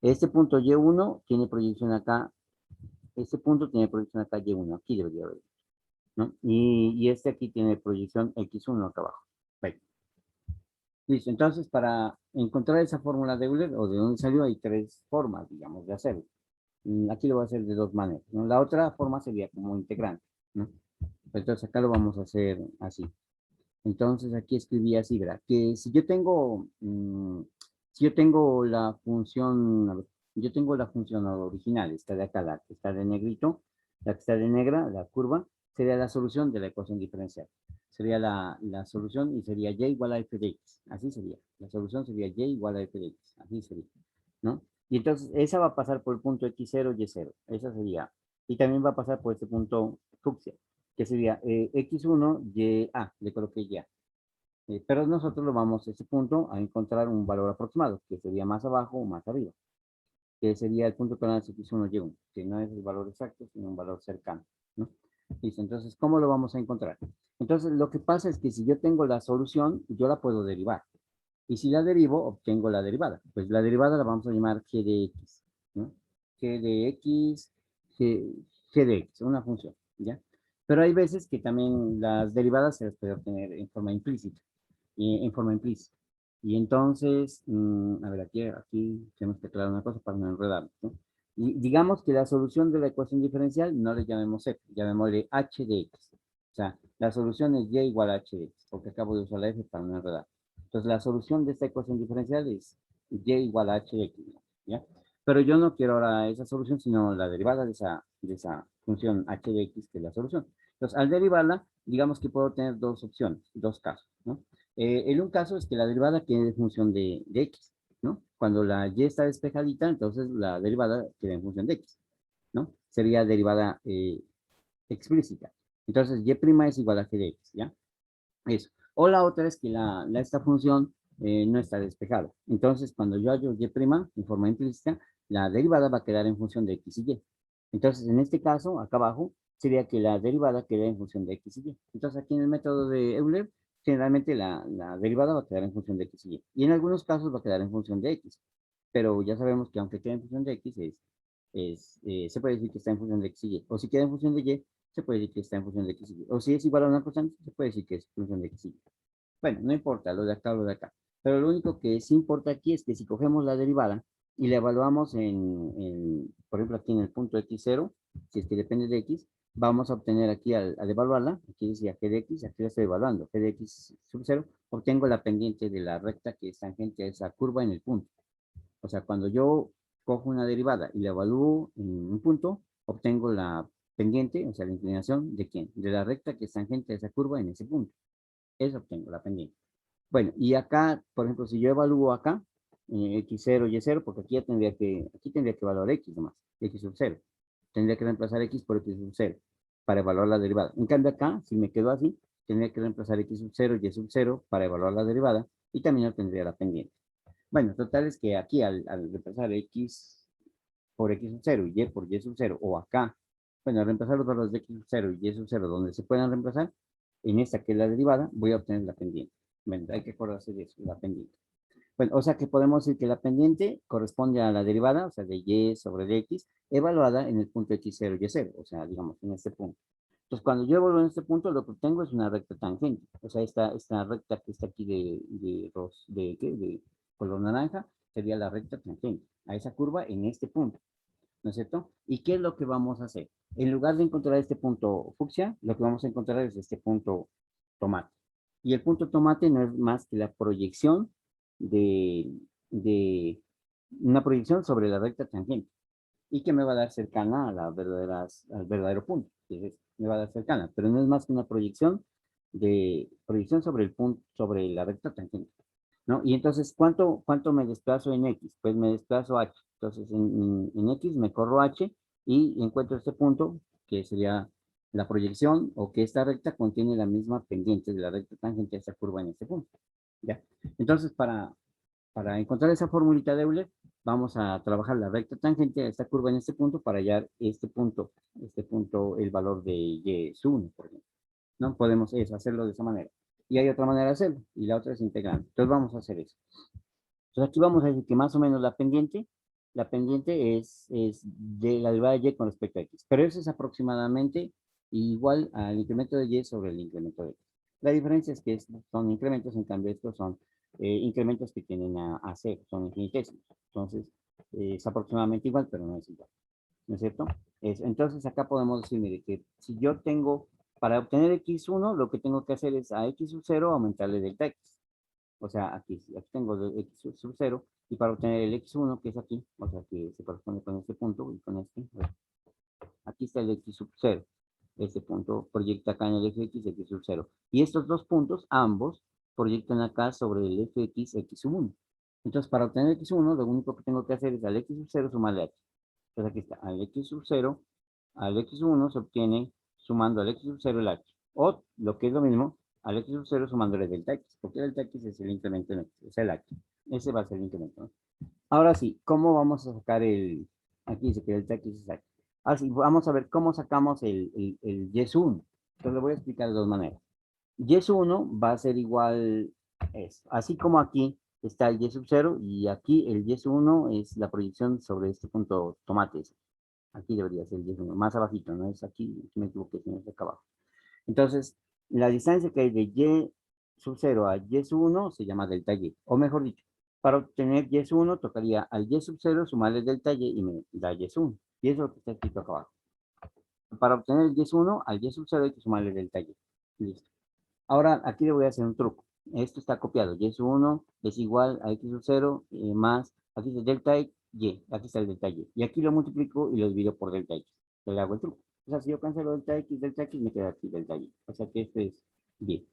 Este punto Y1 tiene proyección acá, este punto tiene proyección acá Y1, aquí debería haber, ¿no? Y este aquí tiene proyección X1 acá abajo. Bueno, listo, entonces para encontrar esa fórmula de Euler, o de dónde salió, hay tres formas, digamos, de hacerlo. Aquí lo voy a hacer de dos maneras, ¿no? La otra forma sería como integrante, ¿no? Entonces acá lo vamos a hacer así. Entonces aquí escribí así, ¿verdad? Que si yo tengo la función, a ver, yo tengo la función original, esta de acá, la que está de negrito, la que está de negra, la curva, sería la solución de la ecuación diferencial. Sería la solución y sería y igual a f de x. Así sería. La solución sería y igual a f de x. Así sería, ¿no? Y entonces esa va a pasar por el punto x0, y0. Esa sería. Y también va a pasar por este punto fucsia, que sería x1, le coloqué ya. Pero nosotros lo vamos a ese punto a encontrar un valor aproximado, que sería más abajo o más arriba, que sería el punto con x1, y1, que no es el valor exacto, sino un valor cercano, ¿no? Listo, entonces, ¿cómo lo vamos a encontrar? Entonces, lo que pasa es que si yo tengo la solución, yo la puedo derivar. Y si la derivo, obtengo la derivada. Pues la derivada la vamos a llamar g de x, ¿no? G de x, g de x, una función, ¿ya? Pero hay veces que también las derivadas se las puede obtener en forma implícita, en forma implícita. Y entonces, a ver, aquí tenemos que aclarar una cosa para no enredarnos, ¿no? Y digamos que la solución de la ecuación diferencial no le llamemos f, llamémosle h de x. O sea, la solución es y igual a h de x, porque acabo de usar la f para no enredar. Entonces, la solución de esta ecuación diferencial es y igual a h de x, ¿ya? Pero yo no quiero ahora esa solución, sino la derivada de esa función h de x, que es la solución. Entonces, al derivarla, digamos que puedo tener dos opciones, dos casos, ¿no? En un caso es que la derivada quede en función de x, ¿no? Cuando la y está despejadita, entonces la derivada queda en función de x, ¿no? Sería derivada explícita. Entonces, y' es igual a g de x, ¿ya? Eso. O la otra es que esta función no está despejada. Entonces, cuando yo hallo y' en forma implícita, la derivada va a quedar en función de x y y. Entonces, en este caso, acá abajo, sería que la derivada quede en función de x y y. Entonces, aquí en el método de Euler, generalmente la derivada va a quedar en función de x y y. Y en algunos casos va a quedar en función de x. Pero ya sabemos que aunque quede en función de x, se puede decir que está en función de x y y. O si queda en función de y, se puede decir que está en función de x y y. O si es igual a una constante, se puede decir que es función de x y y. Bueno, no importa lo de acá o lo de acá. Pero lo único que sí importa aquí es que si cogemos la derivada y la evaluamos por ejemplo, aquí en el punto x0, si es que depende de x, vamos a obtener aquí al evaluarla, aquí decía g de x, aquí la estoy evaluando, g de x sub 0, obtengo la pendiente de la recta que es tangente a esa curva en el punto. O sea, cuando yo cojo una derivada y la evalúo en un punto, obtengo la pendiente, o sea, la inclinación de quién, de la recta que es tangente a esa curva en ese punto. Eso obtengo, la pendiente. Bueno, y acá, por ejemplo, si yo evalúo acá, x0 y0, porque aquí tendría que evaluar x nomás, x sub 0. Tendría que reemplazar x por x sub 0 para evaluar la derivada. En cambio acá, si me quedo así, tendría que reemplazar x sub 0 y sub 0 para evaluar la derivada y también obtendría la pendiente. Bueno, total es que aquí al reemplazar x por x sub 0 y por y sub 0, o acá, bueno, al reemplazar los valores de x sub 0 y y sub 0 donde se puedan reemplazar, en esta que es la derivada, voy a obtener la pendiente. Bueno, hay que acordarse de eso, la pendiente. Bueno, o sea que podemos decir que la pendiente corresponde a la derivada, o sea, de y sobre de x, evaluada en el punto x0 y 0, o sea, digamos, en este punto. Entonces, cuando yo evalúo en este punto, lo que obtengo es una recta tangente. O sea, esta recta que está aquí de color naranja, sería la recta tangente a esa curva en este punto, ¿no es cierto? ¿Y qué es lo que vamos a hacer? En lugar de encontrar este punto fucsia, lo que vamos a encontrar es este punto tomate. Y el punto tomate no es más que la proyección de una proyección sobre la recta tangente. y que me va a dar cercana a al verdadero punto. Me va a dar cercana, pero no es más que una proyección sobre el punto, sobre la recta tangente, ¿no? Y entonces, ¿cuánto me desplazo en X? Pues me desplazo H. Entonces, en X me corro H y encuentro este punto, que sería la proyección, o que esta recta contiene la misma pendiente de la recta tangente a esta curva en este punto. ¿Ya? Entonces, para encontrar esa formulita de Euler, vamos a trabajar la recta tangente a esta curva en este punto para hallar este punto, el valor de y sub 1, por ejemplo. ¿No? Podemos eso, hacerlo de esa manera. Y hay otra manera de hacerlo, y la otra es integrando. Entonces vamos a hacer eso. Entonces aquí vamos a decir que más o menos la pendiente es de la derivada de y con respecto a x. Pero eso es aproximadamente igual al incremento de y sobre el incremento de x. La diferencia es que son incrementos, en cambio estos son incrementos que tienen a cero, son infinitesimos. Entonces es aproximadamente igual, pero no es igual. ¿No es cierto? Entonces acá podemos decir, mire, que si yo tengo, para obtener x1, lo que tengo que hacer es a x sub 0 aumentarle delta x. O sea, aquí tengo el x sub 0, y para obtener el x1, que es aquí, o sea, que se corresponde con este punto y con este, aquí está el x sub 0. Este punto proyecta acá en el fx x sub 0. Y estos dos puntos, ambos, proyectan acá sobre el fx x sub 1. Entonces, para obtener x1, lo único que tengo que hacer es al x sub 0 sumarle h. Entonces aquí está, al x sub 0, al x1 se obtiene sumando al x sub 0 el h. O, lo que es lo mismo, al x sub 0 sumándole delta x, porque delta x es el incremento en x, es el h. Ese va a ser el incremento, ¿no? Ahora sí, ¿cómo vamos a sacar aquí dice que delta x es h. Ahora sí, vamos a ver cómo sacamos el y sub 1. Entonces lo voy a explicar de dos maneras. Y sub 1 va a ser igual, así como aquí está el y sub 0, y aquí el y sub 1 es la proyección sobre este punto tomate. Aquí debería ser el 10 más abajito, no es aquí me equivoqué, sino es acá abajo. Entonces, la distancia que hay de y sub 0 a y sub 1 se llama delta y, o mejor dicho, para obtener y sub 1 tocaría al y sub 0 sumarle delta y me da y sub 1, y eso es lo que está escrito acá abajo. Para obtener el y sub 1, al y sub 0 hay que sumarle delta y. Listo. Ahora, aquí le voy a hacer un truco. Esto está copiado. Y sub 1 es igual a x sub 0 más, aquí está delta y, aquí está el delta y. Y aquí lo multiplico y lo divido por delta x. Le hago el truco. O sea, si yo cancelo delta x, me queda aquí delta y. O sea que esto es y.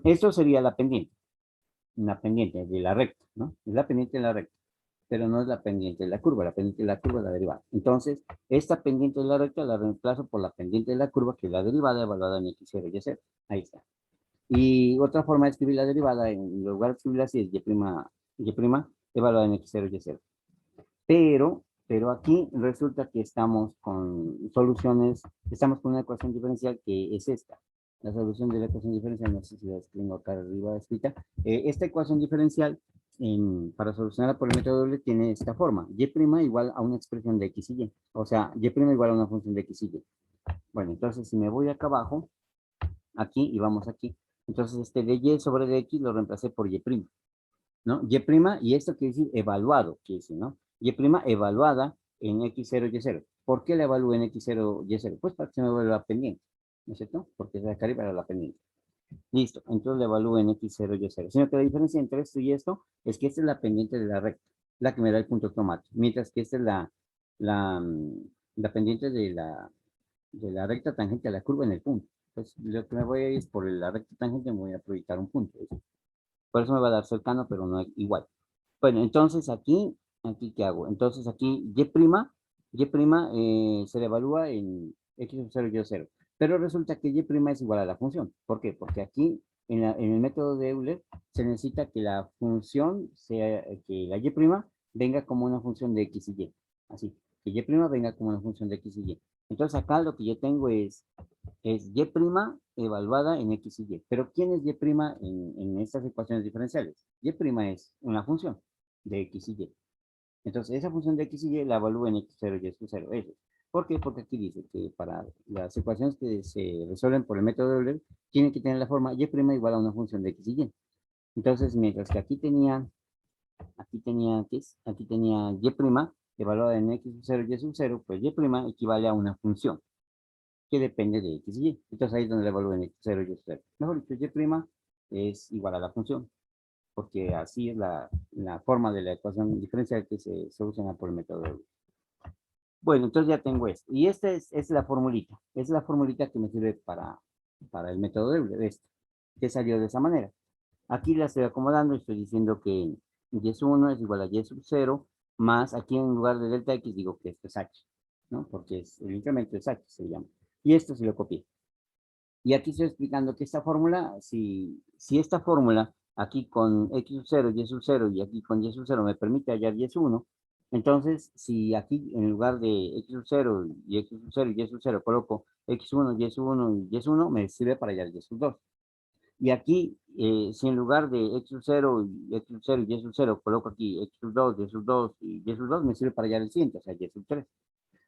Esto sería la pendiente de la recta, ¿no? Es la pendiente de la recta, pero no es la pendiente de la curva. La pendiente de la curva es la derivada. Entonces, esta pendiente de la recta la reemplazo por la pendiente de la curva, que es la derivada evaluada en x0 y y0. Ahí está. Y otra forma de escribir la derivada, en lugar de escribirla así, es y' evaluada en x0 y y0. Pero aquí resulta que estamos con soluciones, estamos con una ecuación diferencial que es esta. La solución de la ecuación diferencial, no sé si la tengo acá arriba escrita. Esta ecuación diferencial, para solucionarla por el método doble, tiene esta forma. Y' igual a una expresión de x y y. O sea, y' igual a una función de x y y. Bueno, entonces si me voy acá abajo, aquí y vamos aquí. Entonces este de y sobre de x lo reemplacé por y', ¿no? Y esto quiere decir evaluado, quiere decir, ¿no? Y' evaluada en x0, y0. ¿Por qué la evalúo en x0, y0? Pues para que se me vuelva pendiente, ¿no es cierto? Porque es acá arriba era la pendiente. Listo, entonces la evalúo en x0, y0. Sino que la diferencia entre esto y esto es que esta es la pendiente de la recta, la que me da el punto tomate, mientras que esta es la, la pendiente de la recta tangente a la curva en el punto. Pues lo que me voy a ir es por la recta tangente, me voy a proyectar un punto. Por eso me va a dar cercano, pero no igual. Bueno, entonces aquí ¿qué hago? Entonces aquí y' se le evalúa en x sub 0 y 0. Pero resulta que y' es igual a la función. ¿Por qué? Porque aquí en el método de Euler se necesita que la función sea, que la y' venga como una función de x y y. Así, que y' venga como una función de x y y. Entonces acá lo que yo tengo es y' evaluada en x y y. Pero ¿quién es y' en estas ecuaciones diferenciales? Y' es una función de x y y. Entonces, esa función de x y y la evalúo en x0 y x0. Eso. ¿Por qué? Porque aquí dice que para las ecuaciones que se resuelven por el método de Euler, tienen que tener la forma y' igual a una función de x y y. Entonces, mientras que aquí tenía y' evaluada en x0 y x0, pues y' equivale a una función que depende de x y y. Entonces ahí es donde le evalúo en x0 y x0. Mejor dicho, y' es igual a la función, porque así es la forma de la ecuación diferencial que se soluciona por el método de Euler. Bueno, entonces ya tengo esto. Y esta es la formulita. Es la formulita que me sirve para el método de esto, que salió de esa manera. Aquí la estoy acomodando y estoy diciendo que y sub 1 es igual a y sub 0, más aquí en lugar de delta x digo que esto es h, ¿no? Porque el incremento es h, se llama. Y esto sí lo copié. Y aquí estoy explicando que esta fórmula, si esta fórmula, aquí con x sub 0, y sub 0, y aquí con y sub 0 me permite hallar y sub 1, entonces si aquí en lugar de x sub 0, y x sub 0, y sub 0 coloco x1, y sub 1 y sub 1, me sirve para hallar y sub 2. Y aquí, si en lugar de x sub 0, y x sub 0, y sub 0, coloco aquí x sub 2, y sub 2, y sub 2, me sirve para hallar el siguiente, o sea, y sub 3.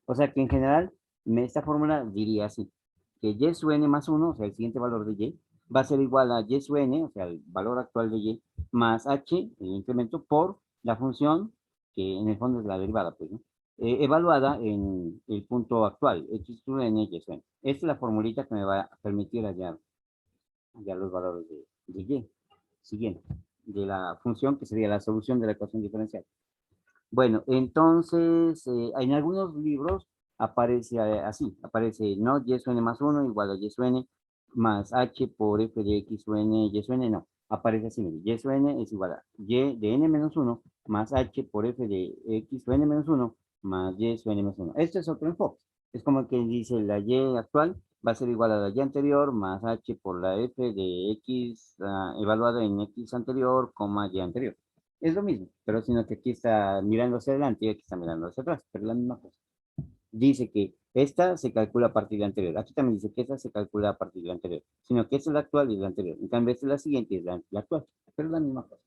O sea que en general, esta fórmula diría así, que y sub n más 1, o sea, el siguiente valor de y, va a ser igual a y sub n, o sea, el valor actual de y, más h, el incremento, por la función, que en el fondo es la derivada, pues, ¿no? Evaluada en el punto actual, x sub n, y sub n. Esta es la formulita que me va a permitir hallar los valores de y. Siguiente, de la función que sería la solución de la ecuación diferencial. Bueno, entonces, en algunos libros aparece así, aparece no y sub n más 1 igual a y sub n más h por f de x sub n, y sub n no, aparece así, y sub n es igual a y de n menos 1 más h por f de x sub n menos 1 más y sub n menos 1. Este es otro enfoque, es como que dice la y actual va a ser igual a la y anterior más h por la f de x evaluada en x anterior, coma y anterior. Es lo mismo, pero sino que aquí está mirando hacia adelante y aquí está mirando hacia atrás, pero es la misma cosa. Dice que esta se calcula a partir de la anterior. Aquí también dice que esta se calcula a partir de la anterior, sino que esta es la actual y la anterior. En cambio, esta es la siguiente y es la actual, pero es la misma cosa.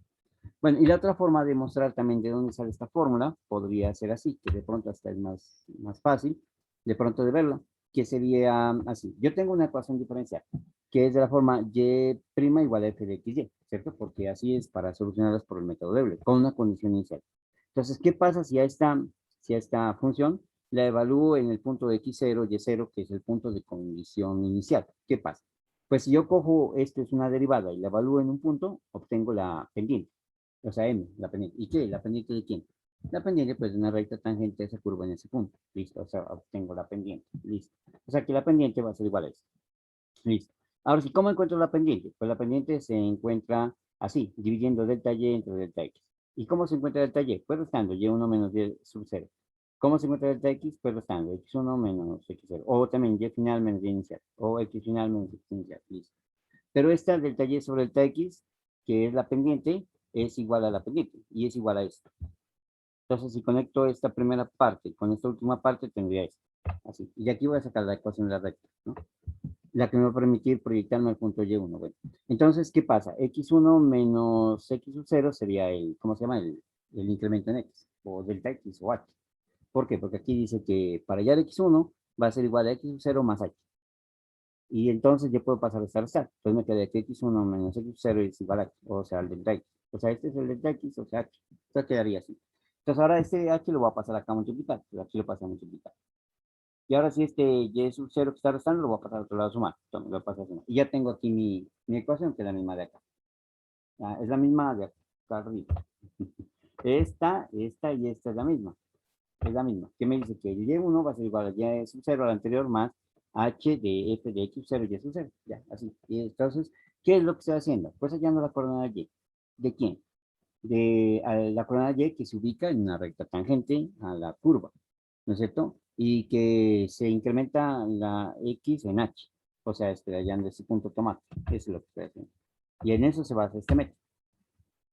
Bueno, y la otra forma de mostrar también de dónde sale esta fórmula podría ser así, que de pronto hasta es más fácil, de pronto de verla, que sería así. Yo tengo una ecuación diferencial, que es de la forma y' igual a f de xy, ¿cierto? Porque así es para solucionarlas por el método de Euler, con una condición inicial. Entonces, ¿qué pasa si a esta función la evalúo en el punto de x0, y0, que es el punto de condición inicial? ¿Qué pasa? Pues si yo cojo, esto es una derivada y la evalúo en un punto, obtengo la pendiente. O sea, m, la pendiente. ¿Y qué? ¿La pendiente de quién? La pendiente, pues, de una recta tangente a esa curva en ese punto. Listo. O sea, obtengo la pendiente. Listo. O sea, que la pendiente va a ser igual a eso. Listo. Ahora sí, ¿cómo encuentro la pendiente? Pues la pendiente se encuentra así, dividiendo delta y entre delta x. ¿Y cómo se encuentra delta y? Pues restando y1 menos y sub 0. ¿Cómo se encuentra delta x? Pues restando x1 menos x0. O también y final menos y inicial. O x final menos x inicial. Listo. Pero esta delta y sobre delta x, que es la pendiente, es igual a la pendiente. Y es igual a esto. Entonces, si conecto esta primera parte con esta última parte, tendría esto. Así. Y aquí voy a sacar la ecuación de la recta, ¿no? La que me va a permitir proyectarme al punto y1. Bueno, entonces, ¿qué pasa? x1 menos x sub 0 sería ¿cómo se llama? El incremento en x, o delta x, o h. ¿Por qué? Porque aquí dice que para hallar x1 va a ser igual a x sub 0 más h. Y entonces yo puedo pasar a esta restar. Entonces me queda que x1 menos x sub 0 es igual a h, o sea, el delta x. O sea, este es el delta x, o sea, h. Entonces quedaría así. Entonces ahora este h lo voy a pasar acá a multiplicar. Entonces aquí lo paso a multiplicar. Y ahora sí, este y sub 0 que está restando, lo voy a pasar al otro lado a sumar. Entonces, lo voy a pasar a sumar. Y ya tengo aquí mi ecuación, que es la misma de acá. Es la misma de acá arriba. Esta y esta es la misma. Es la misma. ¿Qué me dice? Que el y1 va a ser igual a y sub 0 al anterior más h de f de x sub 0 y sub 0. Ya, así. Y entonces, ¿qué es lo que estoy haciendo? Pues hallando la coordenada y. ¿De quién? De la coordenada y que se ubica en una recta tangente a la curva, ¿no es cierto? Y que se incrementa la x en h, o sea, hallando ese punto tomate, eso es lo que estoy haciendo. Y en eso se basa este método.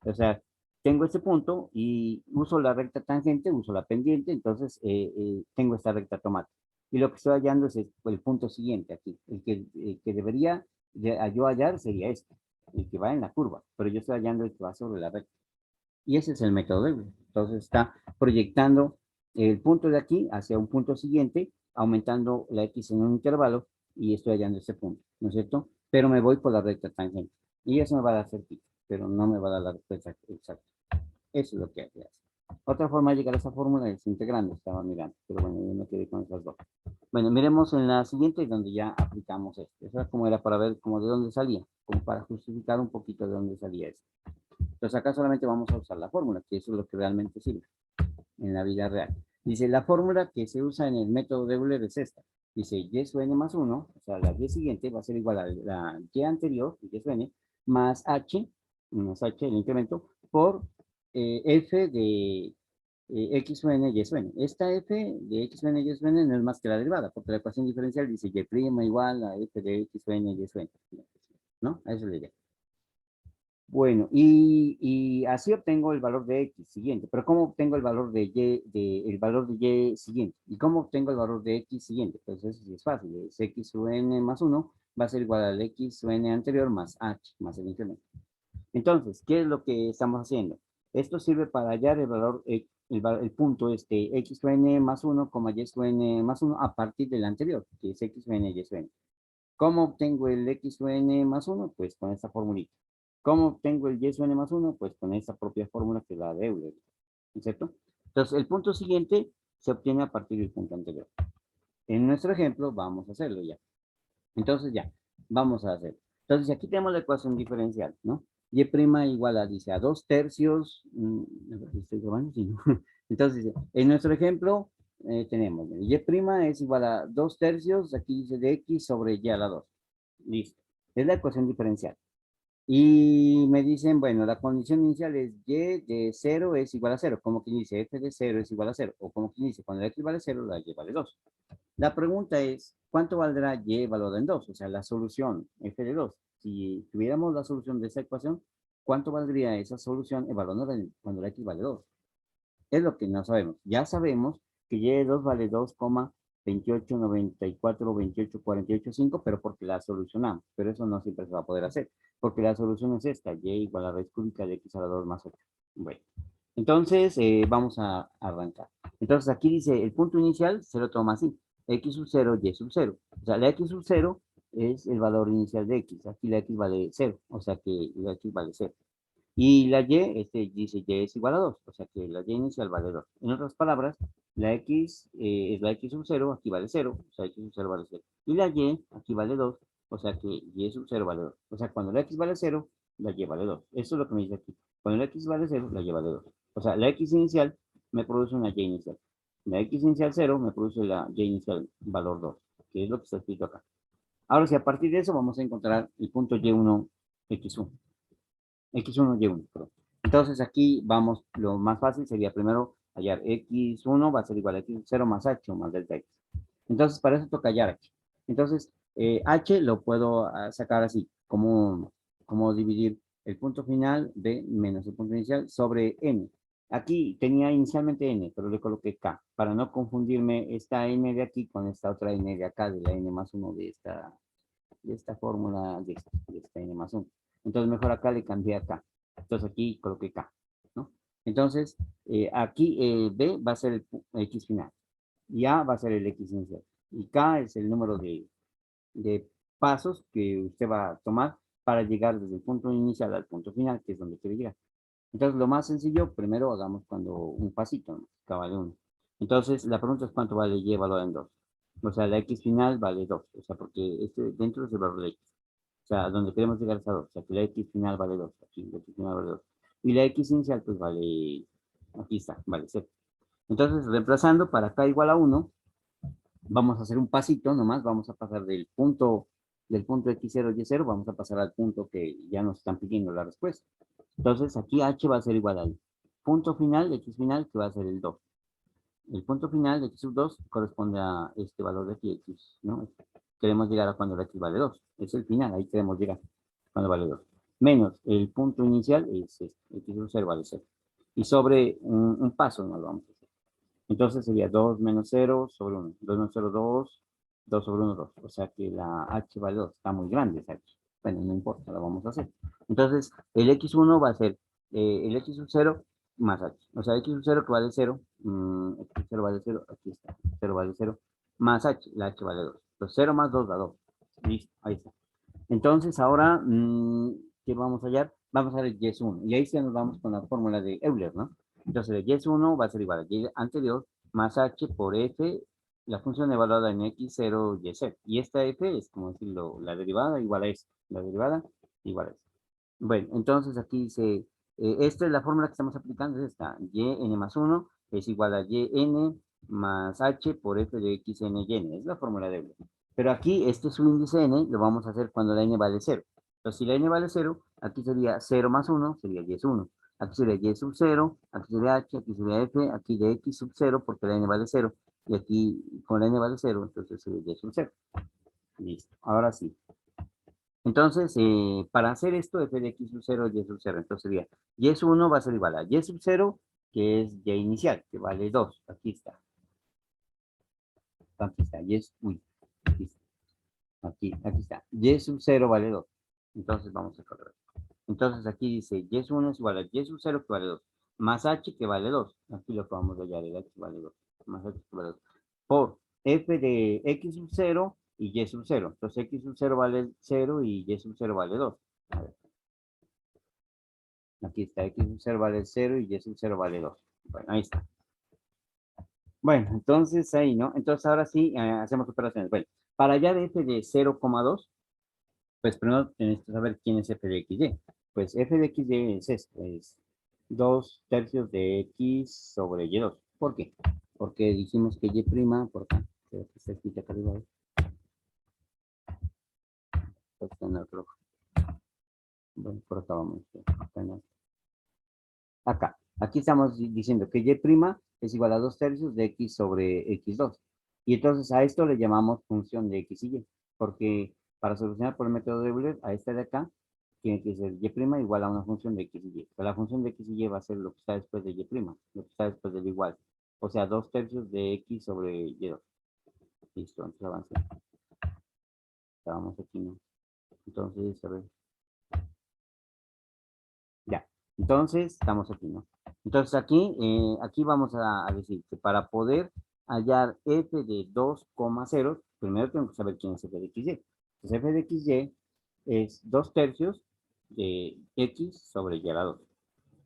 O sea, tengo este punto y uso la recta tangente, uso la pendiente, entonces tengo esta recta tomate. Y lo que estoy hallando es el punto siguiente aquí, el que debería yo hallar sería este, el que va en la curva, pero yo estoy hallando el que va sobre la recta. Y ese es el método de Euler. Entonces está proyectando el punto de aquí hacia un punto siguiente, aumentando la x en un intervalo y estoy hallando ese punto, ¿no es cierto? Pero me voy por la recta tangente. Y eso me va a dar cerquita, pero no me va a dar la respuesta exacta. Eso es lo que hace. Otra forma de llegar a esa fórmula es integrando, estaba mirando, pero bueno, yo me quedé con esas dos. Bueno, miremos en la siguiente donde ya aplicamos esto. Eso como era para ver como de dónde salía, como para justificar un poquito de dónde salía esto. Entonces acá solamente vamos a usar la fórmula, que eso es lo que realmente sirve en la vida real. Dice, la fórmula que se usa en el método de Euler es esta. Dice, y sub n más uno, o sea, la y siguiente va a ser igual a la y anterior, y sub n, más h, el incremento, por f de x sub n, y sub n. Esta f de x sub n, y sub n no es más que la derivada, porque la ecuación diferencial dice y' igual a f de x sub n, y sub n. ¿No? Eso es la idea. Bueno, y así obtengo el valor de x siguiente. Pero ¿cómo obtengo el valor de el valor de y siguiente? ¿Y cómo obtengo el valor de x siguiente? Pues eso sí es fácil. Es x sub n más uno va a ser igual al x sub n anterior más h, más el incremento. Entonces, ¿qué es lo que estamos haciendo? Esto sirve para hallar el valor, el punto x sub n más uno, y sub n más uno a partir del anterior, que es x sub n, y sub n. ¿Cómo obtengo el x sub n más uno? Pues con esta formulita. ¿Cómo obtengo el y sub n más uno? Pues con esta propia fórmula que es la de Euler, ¿no es cierto? Entonces, el punto siguiente se obtiene a partir del punto anterior. En nuestro ejemplo, vamos a hacerlo ya. Entonces, ya, vamos a hacer. Entonces, aquí tenemos la ecuación diferencial, ¿no? Y' igual a, dice, a 2/3. ¿Estoy grabando? Sí, ¿no? Entonces, en nuestro ejemplo, tenemos, y' es igual a 2/3, aquí dice de x sobre y a la 2. Listo. Es la ecuación diferencial. Y me dicen, bueno, la condición inicial es y de 0 es igual a 0. Como que dice f de 0 es igual a 0. O como que dice, cuando x vale 0, la y vale 2. La pregunta es, ¿cuánto valdrá y evaluado en 2? O sea, la solución f de 2. Si tuviéramos la solución de esa ecuación, ¿cuánto valdría esa solución evaluando cuando la x vale 2? Es lo que no sabemos. Ya sabemos que y de 2 vale 2,28942848,5, pero porque la solucionamos. Pero eso no siempre se va a poder hacer, porque la solución es esta, y igual a la raíz cúbica de x a la 2 más 8. Bueno, entonces vamos a arrancar. Entonces aquí dice, el punto inicial se lo toma así, x sub 0, y sub 0. O sea, la x sub 0 es el valor inicial de x. Aquí la x vale 0, o sea que la x vale 0. Y la y, dice y es igual a 2, o sea que la y inicial vale 2. En otras palabras, la x es la x sub 0, aquí vale 0, o sea, x sub 0 vale 0. Y la y, aquí vale 2, o sea que y sub 0 vale 2. O sea, cuando la x vale 0, la y vale 2. Eso es lo que me dice aquí. Cuando la x vale 0, la y vale 2. O sea, la x inicial me produce una y inicial. La x inicial 0 me produce la y inicial valor 2, que es lo que está escrito acá. Ahora, si a partir de eso vamos a encontrar el punto y1, x1. X1, Y1, perdón. Entonces aquí vamos, lo más fácil sería primero hallar X1 va a ser igual a X0 más H o más delta X. Entonces para eso toca hallar H. Entonces H lo puedo sacar así, como dividir el punto final B menos el punto inicial sobre N. Aquí tenía inicialmente N, pero le coloqué K, para no confundirme esta N de aquí con esta otra N de acá, de la N más 1 de esta fórmula de esta n más 1. Entonces, mejor acá le cambié a k. Entonces, aquí coloqué k, ¿no? Entonces, aquí b va a ser el x final. Y a va a ser el x inicial. Y k es el número de pasos que usted va a tomar para llegar desde el punto inicial al punto final, que es donde quiere llegar. Entonces, lo más sencillo, primero hagamos cuando un pasito, ¿no? K vale 1. Entonces, la pregunta es cuánto vale y valorado en 2. O sea, la x final vale 2. O sea, porque dentro es el valor de x. O sea, donde queremos llegar es a 2. O sea, que la x final vale 2. Aquí la x final vale 2. Y la x inicial, pues vale, aquí está, vale 0. Entonces, reemplazando para k igual a 1, vamos a hacer un pasito nomás. Vamos a pasar del punto x0, y0, vamos a pasar al punto que ya nos están pidiendo la respuesta. Entonces, aquí h va a ser igual al punto final, x final, que va a ser el 2. El punto final de x sub 2 corresponde a este valor de aquí, x, ¿no? Queremos llegar a cuando la x vale 2. Es el final, ahí queremos llegar cuando vale 2. Menos el punto inicial es este, x sub 0 vale 0. Y sobre un paso nos lo vamos a hacer. Entonces sería 2 menos 0 sobre 1. 2 menos 0, 2. 2 sobre 1, 2. O sea que la h vale 2. Está muy grande esa h. Bueno, no importa, lo vamos a hacer. Entonces, el x1 va a ser el x sub 0 más h. O sea, x sub 0 que vale 0. X 0 vale 0. Aquí está. 0 vale 0. Más h. La h vale 2. Entonces, 0 más 2 da 2. Listo, ahí está. Entonces, ahora, ¿qué vamos a hallar? Vamos a ver el y1. Y ahí sí nos vamos con la fórmula de Euler, ¿no? Entonces, el y1 va a ser igual a y anterior más h por f, la función evaluada en x0 y z. Y esta f es, como decirlo, la derivada igual a esto. La derivada igual a esto. Bueno, entonces aquí dice, esta es la fórmula que estamos aplicando, es esta. Y n más 1 es igual a y n más h por f de x n y n. Es la fórmula de Euler. Pero aquí, este subíndice n lo vamos a hacer cuando la n vale 0. Entonces, si la n vale 0, aquí sería 0 más 1, sería y es 1. Aquí sería y sub 0, aquí sería h, aquí sería f, aquí de x sub 0 porque la n vale 0. Y aquí con la n vale 0, entonces sería y sub 0. Listo, ahora sí. Entonces, para hacer esto, f de x sub 0, y sub 0, entonces sería y sub 1 va a ser igual a y sub 0, que es y inicial, que vale 2. Aquí está. Aquí está, uy, aquí está. Aquí está. Y sub 0 vale 2. Entonces vamos a correr. Entonces aquí dice y sub 1 es igual a y sub 0 que vale 2. Más h que vale 2. Aquí lo que vamos a hallar, el h vale 2. Más h que vale 2. Por f de x sub 0 y y sub 0. Entonces x sub 0 vale 0 y y sub 0 vale 2. A ver. Aquí está, x sub 0 vale 0 y y sub 0 vale 2. Bueno, ahí está. Bueno, entonces ahí, ¿no? Entonces ahora sí hacemos operaciones. Bueno, para allá de f de 0,2, pues primero tienes que saber quién es f de xy. Pues f de xy es esto, es 2 tercios de x sobre y2. ¿Por qué? Porque dijimos que y prima, por acá, creo que está escrito acá arriba, está en el rojo. Bueno, por acá vamos, acá. Aquí estamos diciendo que y prima es igual a 2 tercios de x sobre x2. Y entonces a esto le llamamos función de x y y, porque para solucionar por el método de Euler, a esta de acá, tiene que ser y' igual a una función de x y y. Pero la función de x y y va a ser lo que está después de y', lo que está después del igual. O sea, 2 tercios de x sobre y2. Listo, entonces avancemos. Estábamos aquí, ¿no? Entonces, a ver. Ya. Entonces, estamos aquí, ¿no? Entonces, aquí vamos a decir que para poder hallar f de 2,0, primero tengo que saber quién es f de xy. Entonces, f de xy es 2 tercios de x sobre y a la 2.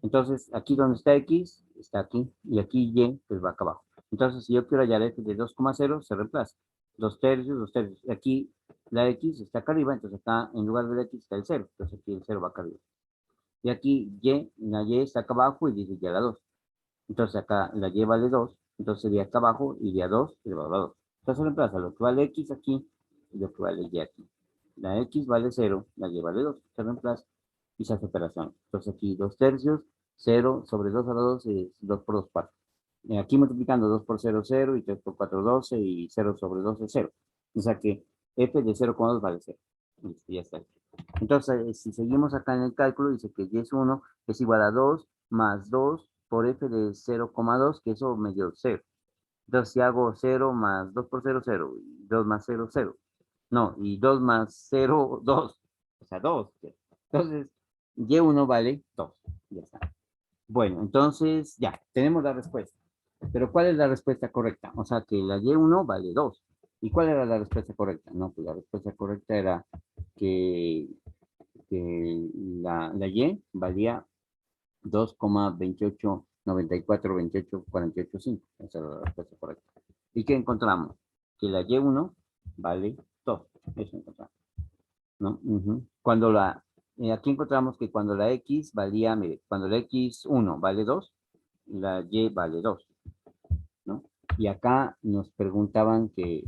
Entonces, aquí donde está x, está aquí, y aquí y, pues va acá abajo. Entonces, si yo quiero hallar f de 2,0, se reemplaza. 2 tercios, 2 tercios. Aquí la x está acá arriba, entonces acá en lugar de la x está el 0. Entonces aquí el 0 va acá arriba. Y aquí la y está acá abajo y dice y a la 2. Entonces acá la y vale 2, entonces sería acá abajo y a 2 elevado a 2. Entonces reemplaza lo que vale x aquí y lo que vale y aquí. La x vale 0, la y vale 2, se reemplaza y se hace operación. Entonces aquí 2 tercios, 0 sobre 2 a la 2 es 2 por 2, 4. Aquí multiplicando 2 por 0, 0 y 3 por 4, 12 y 0 sobre 2 es 0. O sea que f de 0,2 vale 0. Listo, ya está. Entonces, si seguimos acá en el cálculo, dice que y es 1 es igual a 2 más 2 por f de 0,2, que eso me dio 0. Entonces, si hago 0 más 2 por 0, 0, y 2 más 0, 0. No, y 2 más 0, 2. O sea, 2. Entonces, y1 vale 2. Ya está. Bueno, entonces, ya, tenemos la respuesta. Pero ¿cuál es la respuesta correcta? O sea, que la y1 vale 2. ¿Y cuál era la respuesta correcta? No, pues la respuesta correcta era que la y valía 2,28942848,5. Esa es la respuesta correcta. ¿Y qué encontramos? Que la y1 vale 2. Eso encontramos. ¿No? Cuando aquí encontramos que cuando la x valía, mire, cuando la x1 vale 2, la y vale 2. ¿No? Y acá nos preguntaban que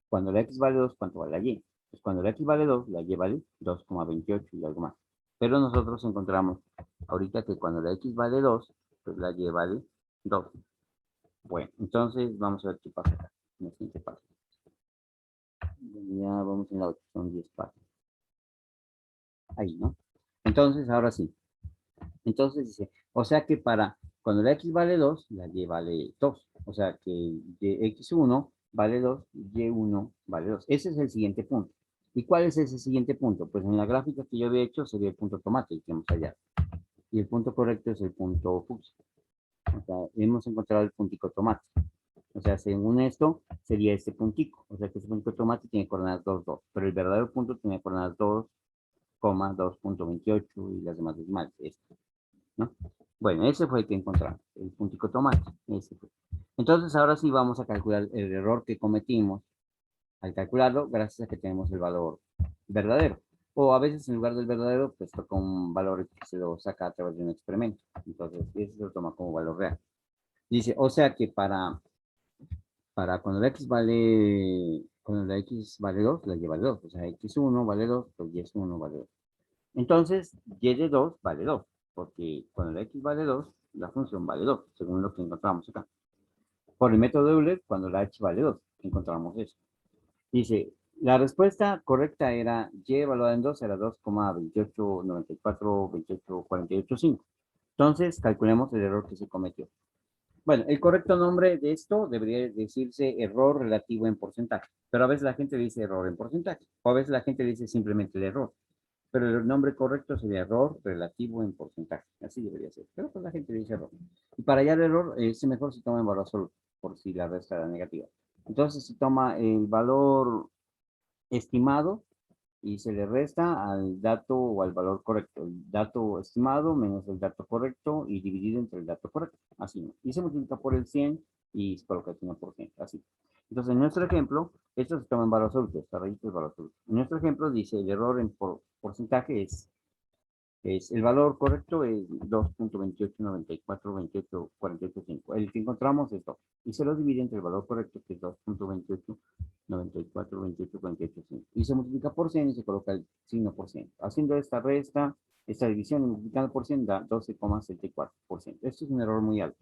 cuando la x vale 2, ¿cuánto vale la y? Pues cuando la x vale 2, la y vale 2,28 y algo más. Pero nosotros encontramos ahorita que cuando la x vale 2, pues la y vale 2. Bueno, entonces vamos a ver qué pasa acá. En el siguiente paso. Ya vamos en la 8, son 10 pasos. Ahí, ¿no? Entonces, ahora sí. Entonces dice, o sea que cuando la x vale 2, la y vale 2. O sea que x1 vale 2, y1 vale 2. Ese es el siguiente punto. ¿Y cuál es ese siguiente punto? Pues en la gráfica que yo había hecho sería el punto tomate que hemos hallado. Y el punto correcto es el punto fucsia. O sea, hemos encontrado el puntico tomate. O sea, según esto, sería este puntico. O sea, que este puntico tomate tiene coordenadas 2, 2. Pero el verdadero punto tiene coordenadas 2, 2.28 y las demás decimales. Este, ¿no? Bueno, ese fue el que encontramos, el puntico tomate. Ese fue. Entonces, ahora sí vamos a calcular el error que cometimos al calcularlo, gracias a que tenemos el valor verdadero. O a veces en lugar del verdadero, pues toca un valor que se lo saca a través de un experimento. Entonces, ese se lo toma como valor real. Dice, o sea que para para cuando la x vale 2, la y vale 2. O sea, x1 vale 2, pues y es 1 vale 2. Entonces, y de 2 vale 2, porque cuando la x vale 2, la función vale 2, según lo que encontramos acá. Por el método de Euler, cuando la h vale 2, encontramos eso. Dice, la respuesta correcta era y evaluada en 2 era 2,28942845. Entonces, calculemos el error que se cometió. Bueno, el correcto nombre de esto debería decirse error relativo en porcentaje, pero a veces la gente dice error en porcentaje, o a veces la gente dice simplemente el error, pero el nombre correcto sería error relativo en porcentaje, así debería ser, pero pues la gente dice error. Y para hallar error, es mejor si toma el valor absoluto, por si la respuesta era negativa. Entonces, si toma el valor estimado y se le resta al dato o al valor correcto. El dato estimado menos el dato correcto y dividido entre el dato correcto. Así, ¿no? Y se multiplica por el 100 y se coloca el 100%. Así. Entonces, en nuestro ejemplo, esto se toma en valor absoluto. Esta raíz es valor absoluto. En nuestro ejemplo dice el error en porcentaje es el valor correcto es 2.2894284845. El que encontramos es 2. Y se lo divide entre el valor correcto, que es 2.2894284845. Y se multiplica por 100 y se coloca el signo por ciento. Haciendo esta resta, esta división y multiplicando por 100 da 12,74%. Esto es un error muy alto.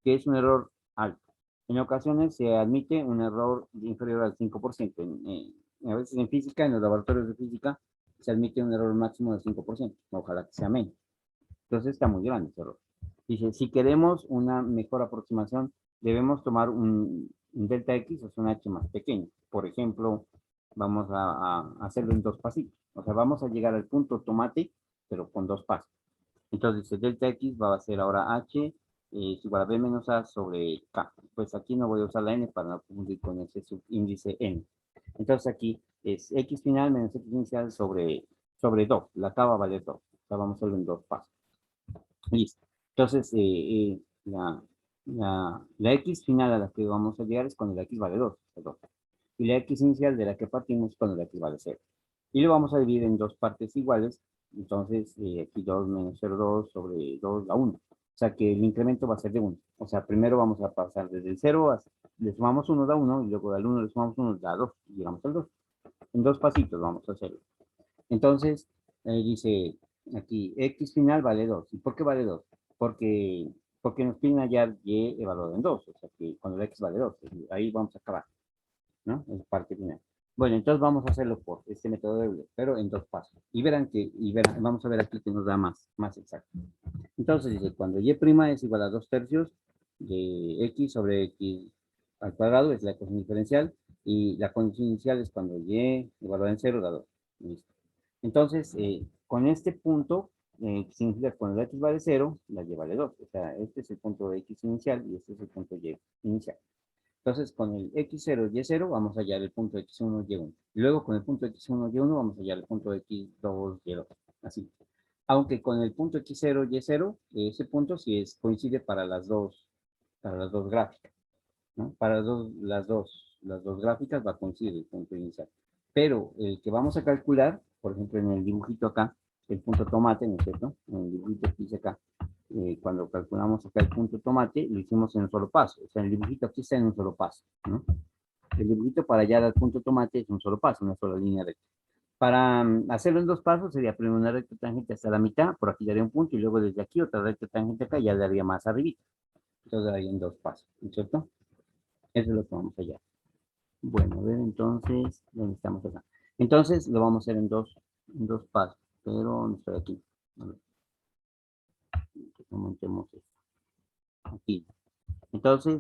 ¿Qué es un error alto? En ocasiones se admite un error inferior al 5%. A veces en física, en los laboratorios de física, se admite un error máximo del 5%. Ojalá que sea menos. Entonces está muy grande ese error. Dice, si queremos una mejor aproximación, debemos tomar un delta X, o sea, un H más pequeño. Por ejemplo, vamos a hacerlo en dos pasitos. O sea, vamos a llegar al punto tomate, pero con dos pasos. Entonces, dice, delta X va a ser ahora H es igual a B menos A sobre K. Pues aquí no voy a usar la N para no confundir con ese subíndice N. Entonces aquí es X final menos X inicial sobre 2. La K va a valer 2. O sea, vamos a hacerlo en dos pasos. Listo. Entonces, la X final a la que vamos a llegar es cuando la X vale 2. Y la X inicial de la que partimos es cuando la X vale 0. Y lo vamos a dividir en dos partes iguales. Entonces, aquí 2 menos 0,2 sobre 2 a 1. O sea que el incremento va a ser de 1. O sea, primero vamos a pasar desde el 0, le sumamos 1, da 1, y luego al 1 le sumamos 1, da 2, y llegamos al 2. En dos pasitos vamos a hacerlo. Entonces, dice aquí, X final vale 2. ¿Y por qué vale 2? Porque nos piden hallar Y evaluado en 2. O sea que cuando la X vale 2, ahí vamos a acabar, ¿no? Es parte final. Bueno, entonces vamos a hacerlo por este método de Euler, pero en dos pasos. Y verán, vamos a ver aquí que nos da más exacto. Entonces dice, cuando y' es igual a 2 tercios de x sobre x al cuadrado, es la ecuación diferencial, y la condición inicial es cuando y evaluada en 0 da 2. Listo. Entonces, con este punto, significa que cuando la x vale 0, la y vale 2. O sea, este es el punto de x inicial y este es el punto y inicial. Entonces, con el x0 y 0 vamos a hallar el punto x1 y 1. Luego, con el punto x1 y 1 vamos a hallar el punto x2 y 2. Así. Aunque con el punto x0 y 0, ese punto sí coincide para las dos gráficas, ¿no? Para las dos gráficas va a coincidir el punto inicial. Pero el que vamos a calcular, por ejemplo, en el dibujito acá, el punto tomate, ¿no es cierto? En el dibujito que hice acá, cuando calculamos acá el punto tomate, lo hicimos en un solo paso. O sea, el dibujito aquí está en un solo paso, ¿no? El dibujito para llegar al punto tomate es un solo paso, una sola línea recta. Para hacerlo en dos pasos sería primero una recta tangente hasta la mitad, por aquí daría un punto y luego desde aquí otra recta tangente acá ya daría más arribita. Entonces daría en dos pasos, ¿no es cierto? Eso es lo que vamos a hallar. Bueno, a ver entonces, ¿dónde estamos acá? Entonces lo vamos a hacer en dos pasos, pero no estoy aquí. A ver, montemos esto. Aquí. Entonces,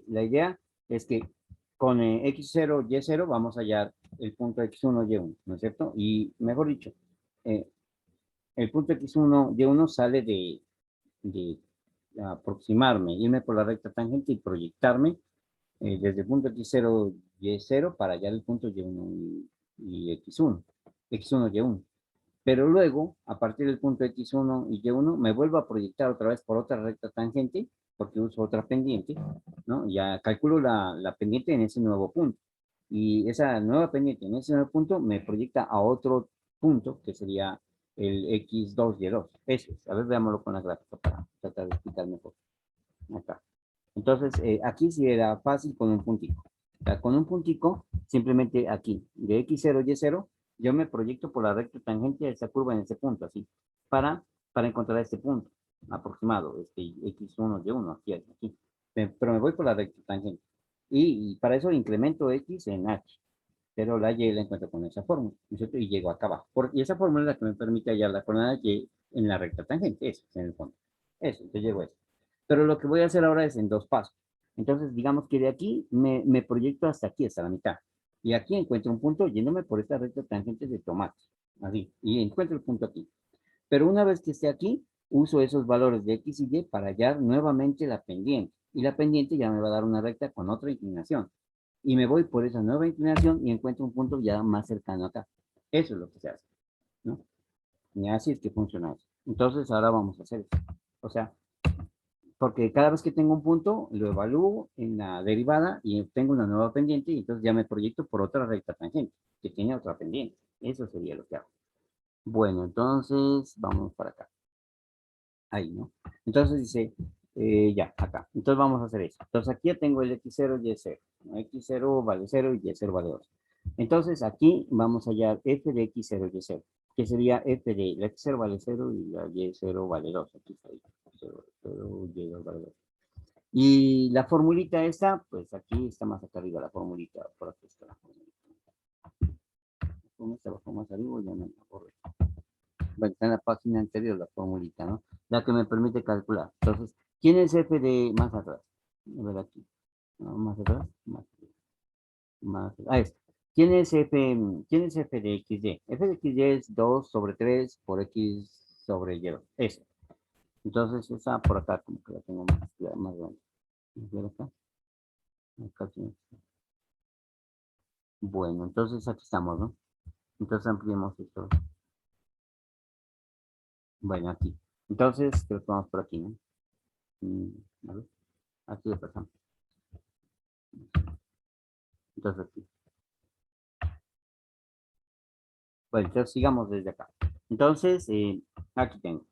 la idea es que con x0, y0 vamos a hallar el punto x1, y1, ¿no es cierto? Y mejor dicho, eh, el punto x1, y1 sale de aproximarme, irme por la recta tangente y proyectarme desde el punto x0, y0 para hallar el punto y1 y x1, x1, y1. Pero luego, a partir del punto x1 y y1, me vuelvo a proyectar otra vez por otra recta tangente, porque uso otra pendiente, ¿no? Ya calculo la pendiente en ese nuevo punto. Y esa nueva pendiente en ese nuevo punto me proyecta a otro punto, que sería el x2, y2. Eso es. A ver, veámoslo con la gráfica para tratar de explicar mejor. Acá. Entonces, aquí sí era fácil con un puntico. O sea, con un puntico, simplemente aquí, de x0, y0, yo me proyecto por la recta tangente a esta curva en este punto, así, para encontrar este punto aproximado, este x1, y1, aquí. Pero me voy por la recta tangente. Y para eso incremento x en h, pero la y la encuentro con esa fórmula, ¿no es cierto? Y llego acá abajo. Y esa fórmula es la que me permite hallar la coordenada y en la recta tangente, eso, en el fondo. Eso, entonces llego a eso. Pero lo que voy a hacer ahora es en dos pasos. Entonces, digamos que de aquí me proyecto hasta aquí, hasta la mitad. Y aquí encuentro un punto yéndome por esta recta tangente de tomate. Así. Y encuentro el punto aquí. Pero una vez que esté aquí, uso esos valores de x y y para hallar nuevamente la pendiente. Y la pendiente ya me va a dar una recta con otra inclinación. Y me voy por esa nueva inclinación y encuentro un punto ya más cercano acá. Eso es lo que se hace, ¿no? Y así es que funciona eso. Entonces, ahora vamos a hacer eso. O sea, porque cada vez que tengo un punto, lo evalúo en la derivada y obtengo una nueva pendiente y entonces ya me proyecto por otra recta tangente que tiene otra pendiente. Eso sería lo que hago. Bueno, entonces vamos para acá. Ahí, ¿no? Entonces dice, ya, acá. Entonces vamos a hacer eso. Entonces aquí ya tengo el x0 y y0. ¿No? X0 vale 0 y y0 vale 2. Entonces aquí vamos a hallar f de x0 y y0, que sería f de la x0 vale 0 y la y0 vale 2. Aquí está ahí. 0, 0, y2 vale 2. Y la formulita esta, pues aquí está más acá arriba la formulita. Por aquí está la formulita. ¿Cómo está abajo más arriba? Ya no me acuerdo. Bueno, está en la página anterior la formulita, ¿no? La que me permite calcular. Entonces, ¿quién es f de más atrás? A ver aquí. ¿No? Más atrás. Ahí está. ¿Quién es f de xy? F de xy es 2 sobre 3 por x sobre y. Eso. Entonces, esa por acá como que la tengo más grande. ¿Ver acá? Acá sí. Bueno, entonces aquí estamos, ¿no? Entonces ampliemos esto. Bueno, aquí. Entonces, creo que vamos por aquí, ¿no? A ver, aquí lo pasamos. Entonces aquí. Bueno, entonces sigamos desde acá. Entonces, aquí tengo.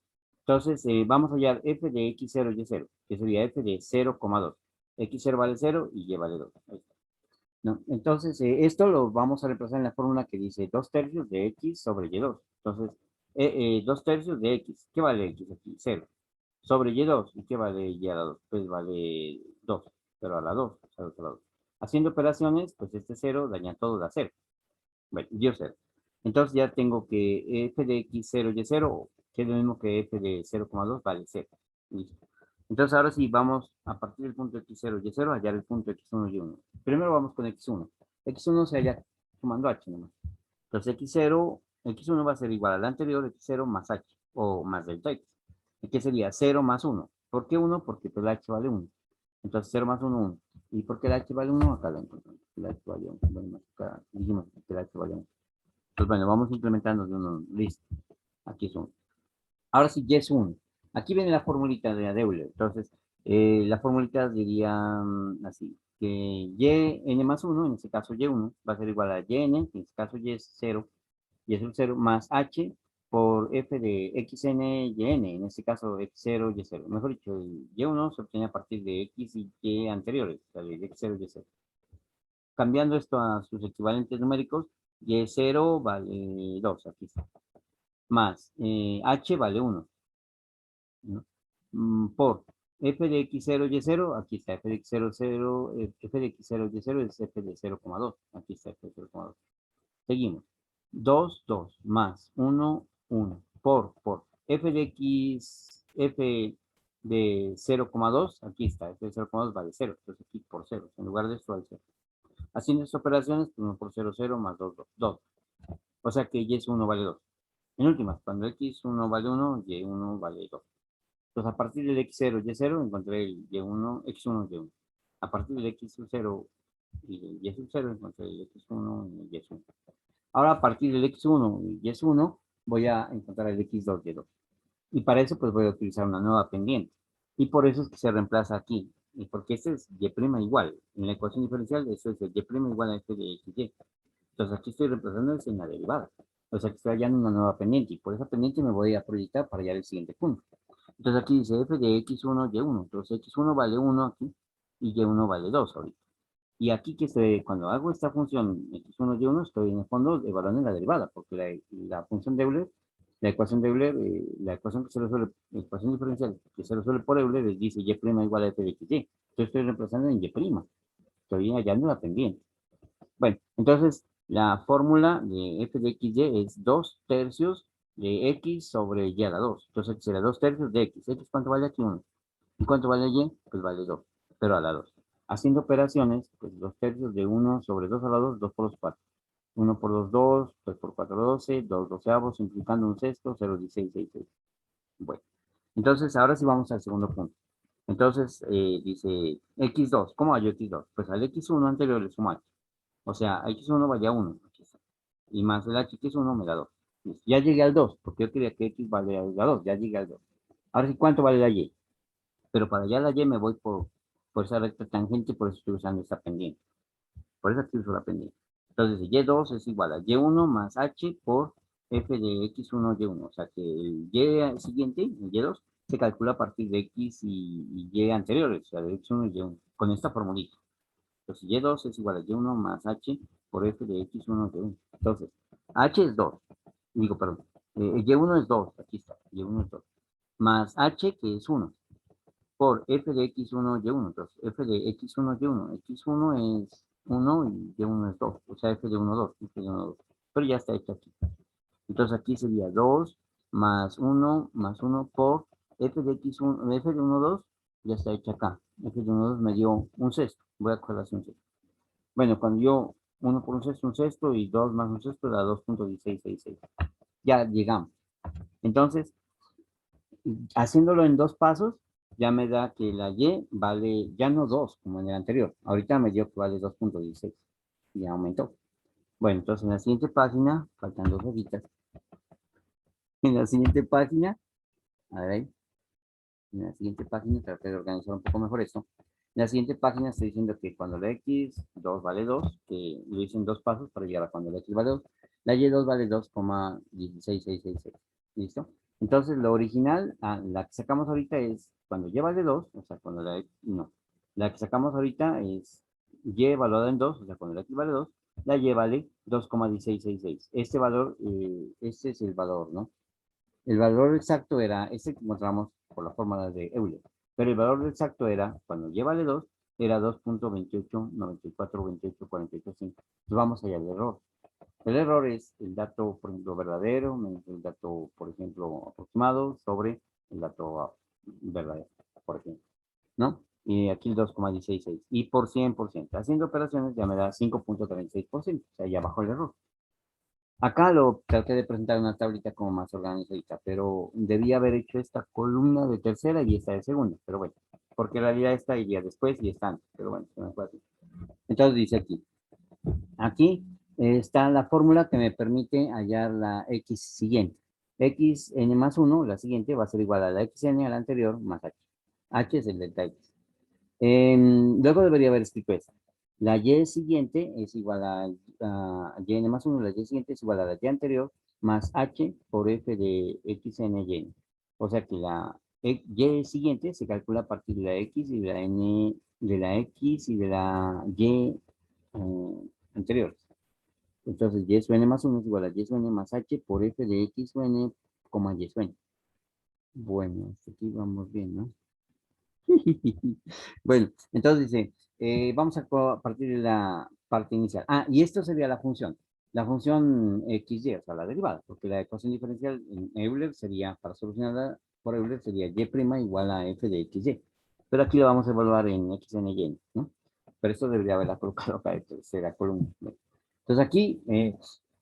Entonces, vamos a hallar f de x0 y 0, que sería f de 0,2. X0 vale 0 y y vale 2. Ahí está. ¿No? Entonces, esto lo vamos a reemplazar en la fórmula que dice 2 tercios de x sobre y2. Entonces, 2 tercios de x. ¿Qué vale x aquí? 0. Sobre y2. ¿Y qué vale y a la 2? Pues vale 2. Pero a la 2. 0 a la 2. Haciendo operaciones, pues este 0 daña todo, da 0. Bueno, dio 0. Entonces ya tengo que f de x0 y 0, que es lo mismo que f de 0,2, vale 0. Listo. Entonces ahora sí, vamos a partir del punto x0 y 0 a hallar el punto x1 y 1. Primero vamos con x1. X1 se halla sumando h nomás. Entonces x1 va a ser igual al anterior, x0 más h, o más delta x. ¿Qué sería? 0 más 1. ¿Por qué 1? Porque pues, el h vale 1. Entonces 0 más 1, 1. ¿Y por qué el h vale 1? Acá la encontramos. El h vale 1. Bueno, acá dijimos que el h vale 1. Pues bueno, vamos implementando de uno. Listo. Aquí es 1. Ahora sí, y es 1. Aquí viene la formulita de Euler. Entonces, la formulita diría así, que y n más 1, en este caso y1, va a ser igual a yn, en este caso y es 0, y es un 0 más h por f de xn y n, en este caso x0 y 0. Mejor dicho, el y1 se obtiene a partir de x y y anteriores, o sea, de x0 y 0. Cambiando esto a sus equivalentes numéricos, y0 vale 2, aquí está, más h vale 1, ¿no? Por f de x0 y0, aquí está f de x0, 0, f de x0 y0 es f de 0,2, aquí está f de 0,2. Seguimos. 2, 2, más 1, 1, por f de x, f de 0,2, aquí está, f de 0,2 vale 0, entonces aquí por 0, en lugar de esto vale 0. Haciendo estas operaciones, 1 por 0, 0, más 2, 2, 2. O sea que y1 vale 2. En últimas, cuando x1 vale 1, y1 vale 2. Entonces, a partir del x0 y 0, encontré el y1, x1 y 1. A partir del x0 y del y0, encontré el x1 y el y1. Ahora, a partir del x1 y y1, voy a encontrar el x2 y 2. Y para eso, pues voy a utilizar una nueva pendiente. Y por eso es que se reemplaza aquí. Y porque este es y' igual. En la ecuación diferencial, eso es el y' igual a este de xy. Entonces aquí estoy reemplazando en la derivada. O sea que estoy hallando una nueva pendiente y por esa pendiente me voy a proyectar para hallar el siguiente punto. Entonces aquí dice f de x1 y 1. Entonces x1 vale 1 aquí y y1 vale 2 ahorita. Y aquí cuando hago esta función x1, y1, estoy en el fondo evaluando la derivada, porque la función de Euler, la ecuación de Euler, la ecuación que se resuelve, la ecuación diferencial que se resuelve por Euler, dice y' igual a f de xy. Yo estoy reemplazando en y', estoy hallando la pendiente. Bueno, entonces la fórmula de f de xy es 2 tercios de x sobre y a la 2. Entonces aquí será 2 tercios de x. ¿X cuánto vale aquí? 1. ¿Y cuánto vale y? Pues vale 2, pero a la 2. Haciendo operaciones, pues 2 tercios de 1 sobre 2 a la 2, 2 por los 4. 1 por 2, 2, 3 por 4, 12, 2 doceavos, simplificando un sexto, 0, 16, 6, 6. Bueno, entonces ahora sí vamos al segundo punto. Entonces dice x2, ¿cómo hallo x2? Pues al x1 anterior le sumo h. O sea, x1 valía 1. Y más el h que es 1 me da 2. Ya llegué al 2, porque yo quería que x valía 2, ya llegué al 2. Ahora sí, ¿cuánto vale la y? Pero para allá la y me voy por esa recta tangente, por eso estoy usando esta pendiente. Por eso aquí uso la pendiente. Entonces, y2 es igual a y1 más h por f de x1, y1. O sea que el y siguiente, el y2, se calcula a partir de x y y anteriores, o sea, de x1 y y1, con esta formulita. Entonces, y2 es igual a y1 más h por f de x1, y1. Entonces, h es 2. Digo, perdón. y1 es 2, aquí está, y1 es 2. Más h, que es 1 por f de x1, y1. Entonces, f de x1, y1. x1 es 1 y y1 es 2. O sea, f de 1, 2. F de 1, 2. Pero ya está hecho aquí. Entonces, aquí sería 2 más 1 por f de x1, f de 1, 2. Ya está hecho acá. F de 1, 2 me dio un sexto. Voy a coger así un sexto. Bueno, cuando yo 1 por un sexto y 2 más un sexto da 2.1666. Ya llegamos. Entonces, haciéndolo en dos pasos, ya me da que la y vale ya no 2 como en el anterior. Ahorita me dio que vale 2.16. Ya aumentó. Bueno, entonces en la siguiente página, faltan dos hojitas. En la siguiente página, a ver ahí, en la siguiente página, traté de organizar un poco mejor esto. En la siguiente página estoy diciendo que cuando la x, 2 vale 2, que lo hice en dos pasos para llegar a cuando la x vale 2, la y2 vale 2,16666. ¿Listo? Entonces, lo original, la que sacamos ahorita es cuando y vale 2, o sea, cuando la x, no. La que sacamos ahorita es y evaluada en 2, o sea, cuando la x vale 2, la y vale 2,1666. Este valor, este es el valor, ¿no? El valor exacto era este que encontramos por la fórmula de Euler. Pero el valor exacto era, cuando y vale 2, era 2.28942848. Entonces vamos allá del error. El error es el dato, por ejemplo, verdadero, menos el dato, por ejemplo, aproximado, sobre el dato verdadero, por ejemplo. ¿No? Y aquí el 2,166. Y por 100%. Haciendo operaciones ya me da 5.36%. O sea, ya bajó el error. Acá lo traté de presentar en una tablita como más organizadita, pero debía haber hecho esta columna de tercera y esta de segunda, pero bueno, porque en realidad esta iría después y esta antes, pero bueno, se me fue así. Entonces dice aquí está la fórmula que me permite hallar la x siguiente. Xn más 1, la siguiente, va a ser igual a la xn a la anterior más h. H es el delta x. Luego debería haber escrito esto. La y siguiente es igual a yn más 1, la y siguiente es igual a la y anterior más h por f de xn y. O sea que la y siguiente se calcula a partir de la x y de la n, de la x y de la y anteriores. Entonces y sub n más 1 es igual a y sub n más h por f de x sub n, y sub n. Bueno, hasta aquí vamos bien, ¿no? Bueno, entonces dice, vamos a partir de la parte inicial. Y esto sería la función xy, o sea, la derivada, porque la ecuación diferencial en Euler sería, para solucionarla por Euler, sería y' igual a f de xy. Pero aquí lo vamos a evaluar en x, n y n, ¿no? Pero esto debería haberla colocado acá, esto será columna. Entonces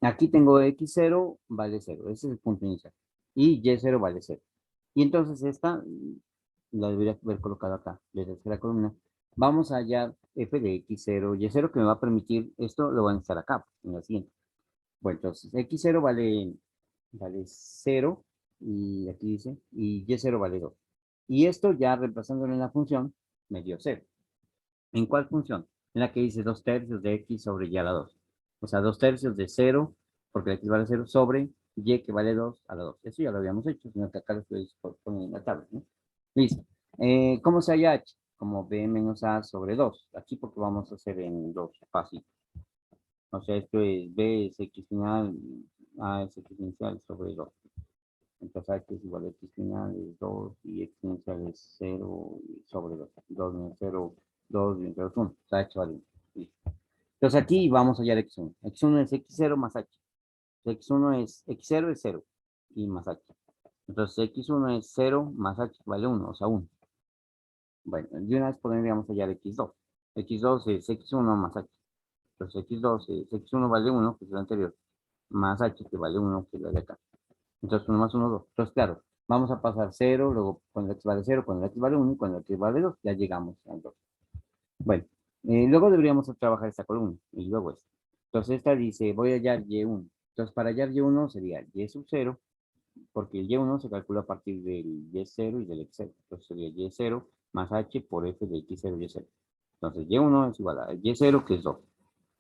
aquí tengo x0 vale 0, ese es el punto inicial. Y y0 vale 0. Y entonces esta la debería haber colocado acá, de tercera columna. Vamos a hallar f de x0, y0 que me va a permitir, esto lo van a estar acá, en la siguiente. Bueno, entonces x0 vale 0, y aquí dice, y y0 vale 2. Y esto ya reemplazándolo en la función, me dio 0. ¿En cuál función? En la que dice 2 tercios de x sobre y a la 2. O sea, 2 tercios de 0, porque x vale 0, sobre y que vale 2 a la 2. Eso ya lo habíamos hecho, sino que acá lo estoy poniendo en la tabla, ¿no? Listo. ¿Cómo se halla h? como b menos a sobre 2. Aquí porque vamos a hacer en 2 fácil. O sea, esto es b es x final, a es x inicial sobre 2. Entonces h es igual a x final es 2 y x inicial es 0 sobre 2. 2 menos 0, 2 menos 0 es 1. O sea, h vale 1. Listo. Entonces aquí vamos a hallar x1. x1 es x0 más h. X1 es x0 es 0 y más h. Entonces x1 es 0 más h vale 1, o sea 1. Bueno, de una vez podríamos hallar x2. x2 es x1 más h. Entonces x2 es x1 vale 1, que es el anterior, más h que vale 1, que es la de acá. Entonces 1 más 1, 2. Entonces, claro, vamos a pasar 0, luego cuando x vale 0, cuando x vale 1 y cuando x vale 2, ya llegamos al 2. Bueno, luego deberíamos trabajar esta columna y luego esta. Entonces esta dice, voy a hallar y1. Entonces para hallar y1 sería y sub 0, porque el y1 se calcula a partir del y0 y del x0. Entonces sería y0 más h por f de x0 y y0. Entonces y1 es igual a y0, que es 2,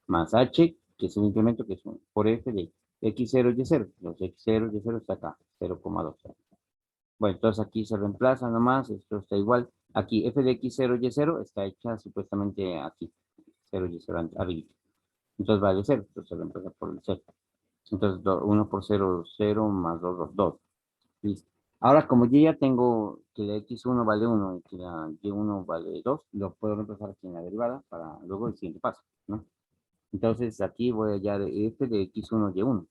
más h, que es un incremento que es 1, por f de x0 y y0. Los x0 y y0 está acá, 0,2. Bueno, entonces aquí se reemplaza nomás, esto está igual. Aquí f de x0 y y0 está hecha supuestamente aquí, 0 y 0 arriba. Entonces vale 0, entonces se reemplaza por el 0. Entonces 1 por 0, 0 más 2, 2, 2. Listo. Ahora, como yo ya tengo que la x1 vale 1 y que la y1 vale 2, lo puedo reemplazar aquí en la derivada para luego el siguiente paso, ¿no? Entonces aquí voy a hallar f de x1 y1,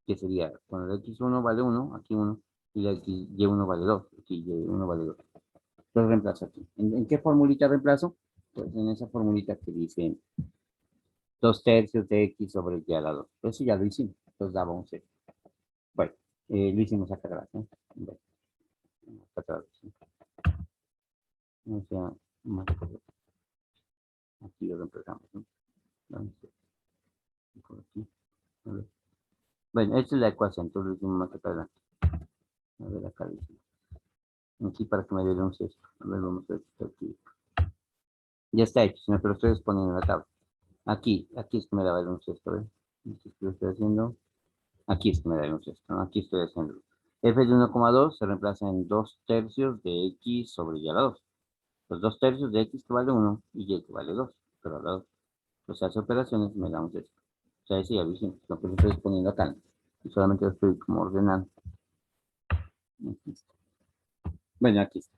que sería cuando la x1 vale 1, aquí 1, y la y1 vale 2, aquí y1 vale 2. Entonces reemplazo aquí. ¿En qué formulita reemplazo? Pues en esa formulita que dice 2 tercios de x sobre y a la 2. Eso ya lo hicimos, entonces daba un 0. Bueno, lo hicimos acá atrás, ¿no? Bueno, acá atrás, ¿sí? O sea, más aquí lo reemplazamos, ¿no? Entonces, por aquí, a ver. Bueno, esta es la ecuación, entonces lo hicimos más acá adelante. A ver, acá lo hicimos. Aquí para que me dé un sexto. A ver, vamos a ver esto aquí. Ya está hecho, sino que lo estoy exponiendo en la tabla. Aquí es que me daba el un sexto, ¿ves? Aquí lo estoy haciendo. Aquí es que me da un sexto, ¿no? Aquí estoy haciendo. F de 1,2 se reemplaza en 2 tercios de x sobre y a la 2. Los 2 tercios de x que vale 1 y y que vale 2, pero a la 2. Pues hace operaciones y me da un sexto. O sea, ese ya lo hicimos, lo que lo estoy exponiendo acá. Y solamente lo estoy como ordenando. Aquí está. Bueno, aquí está.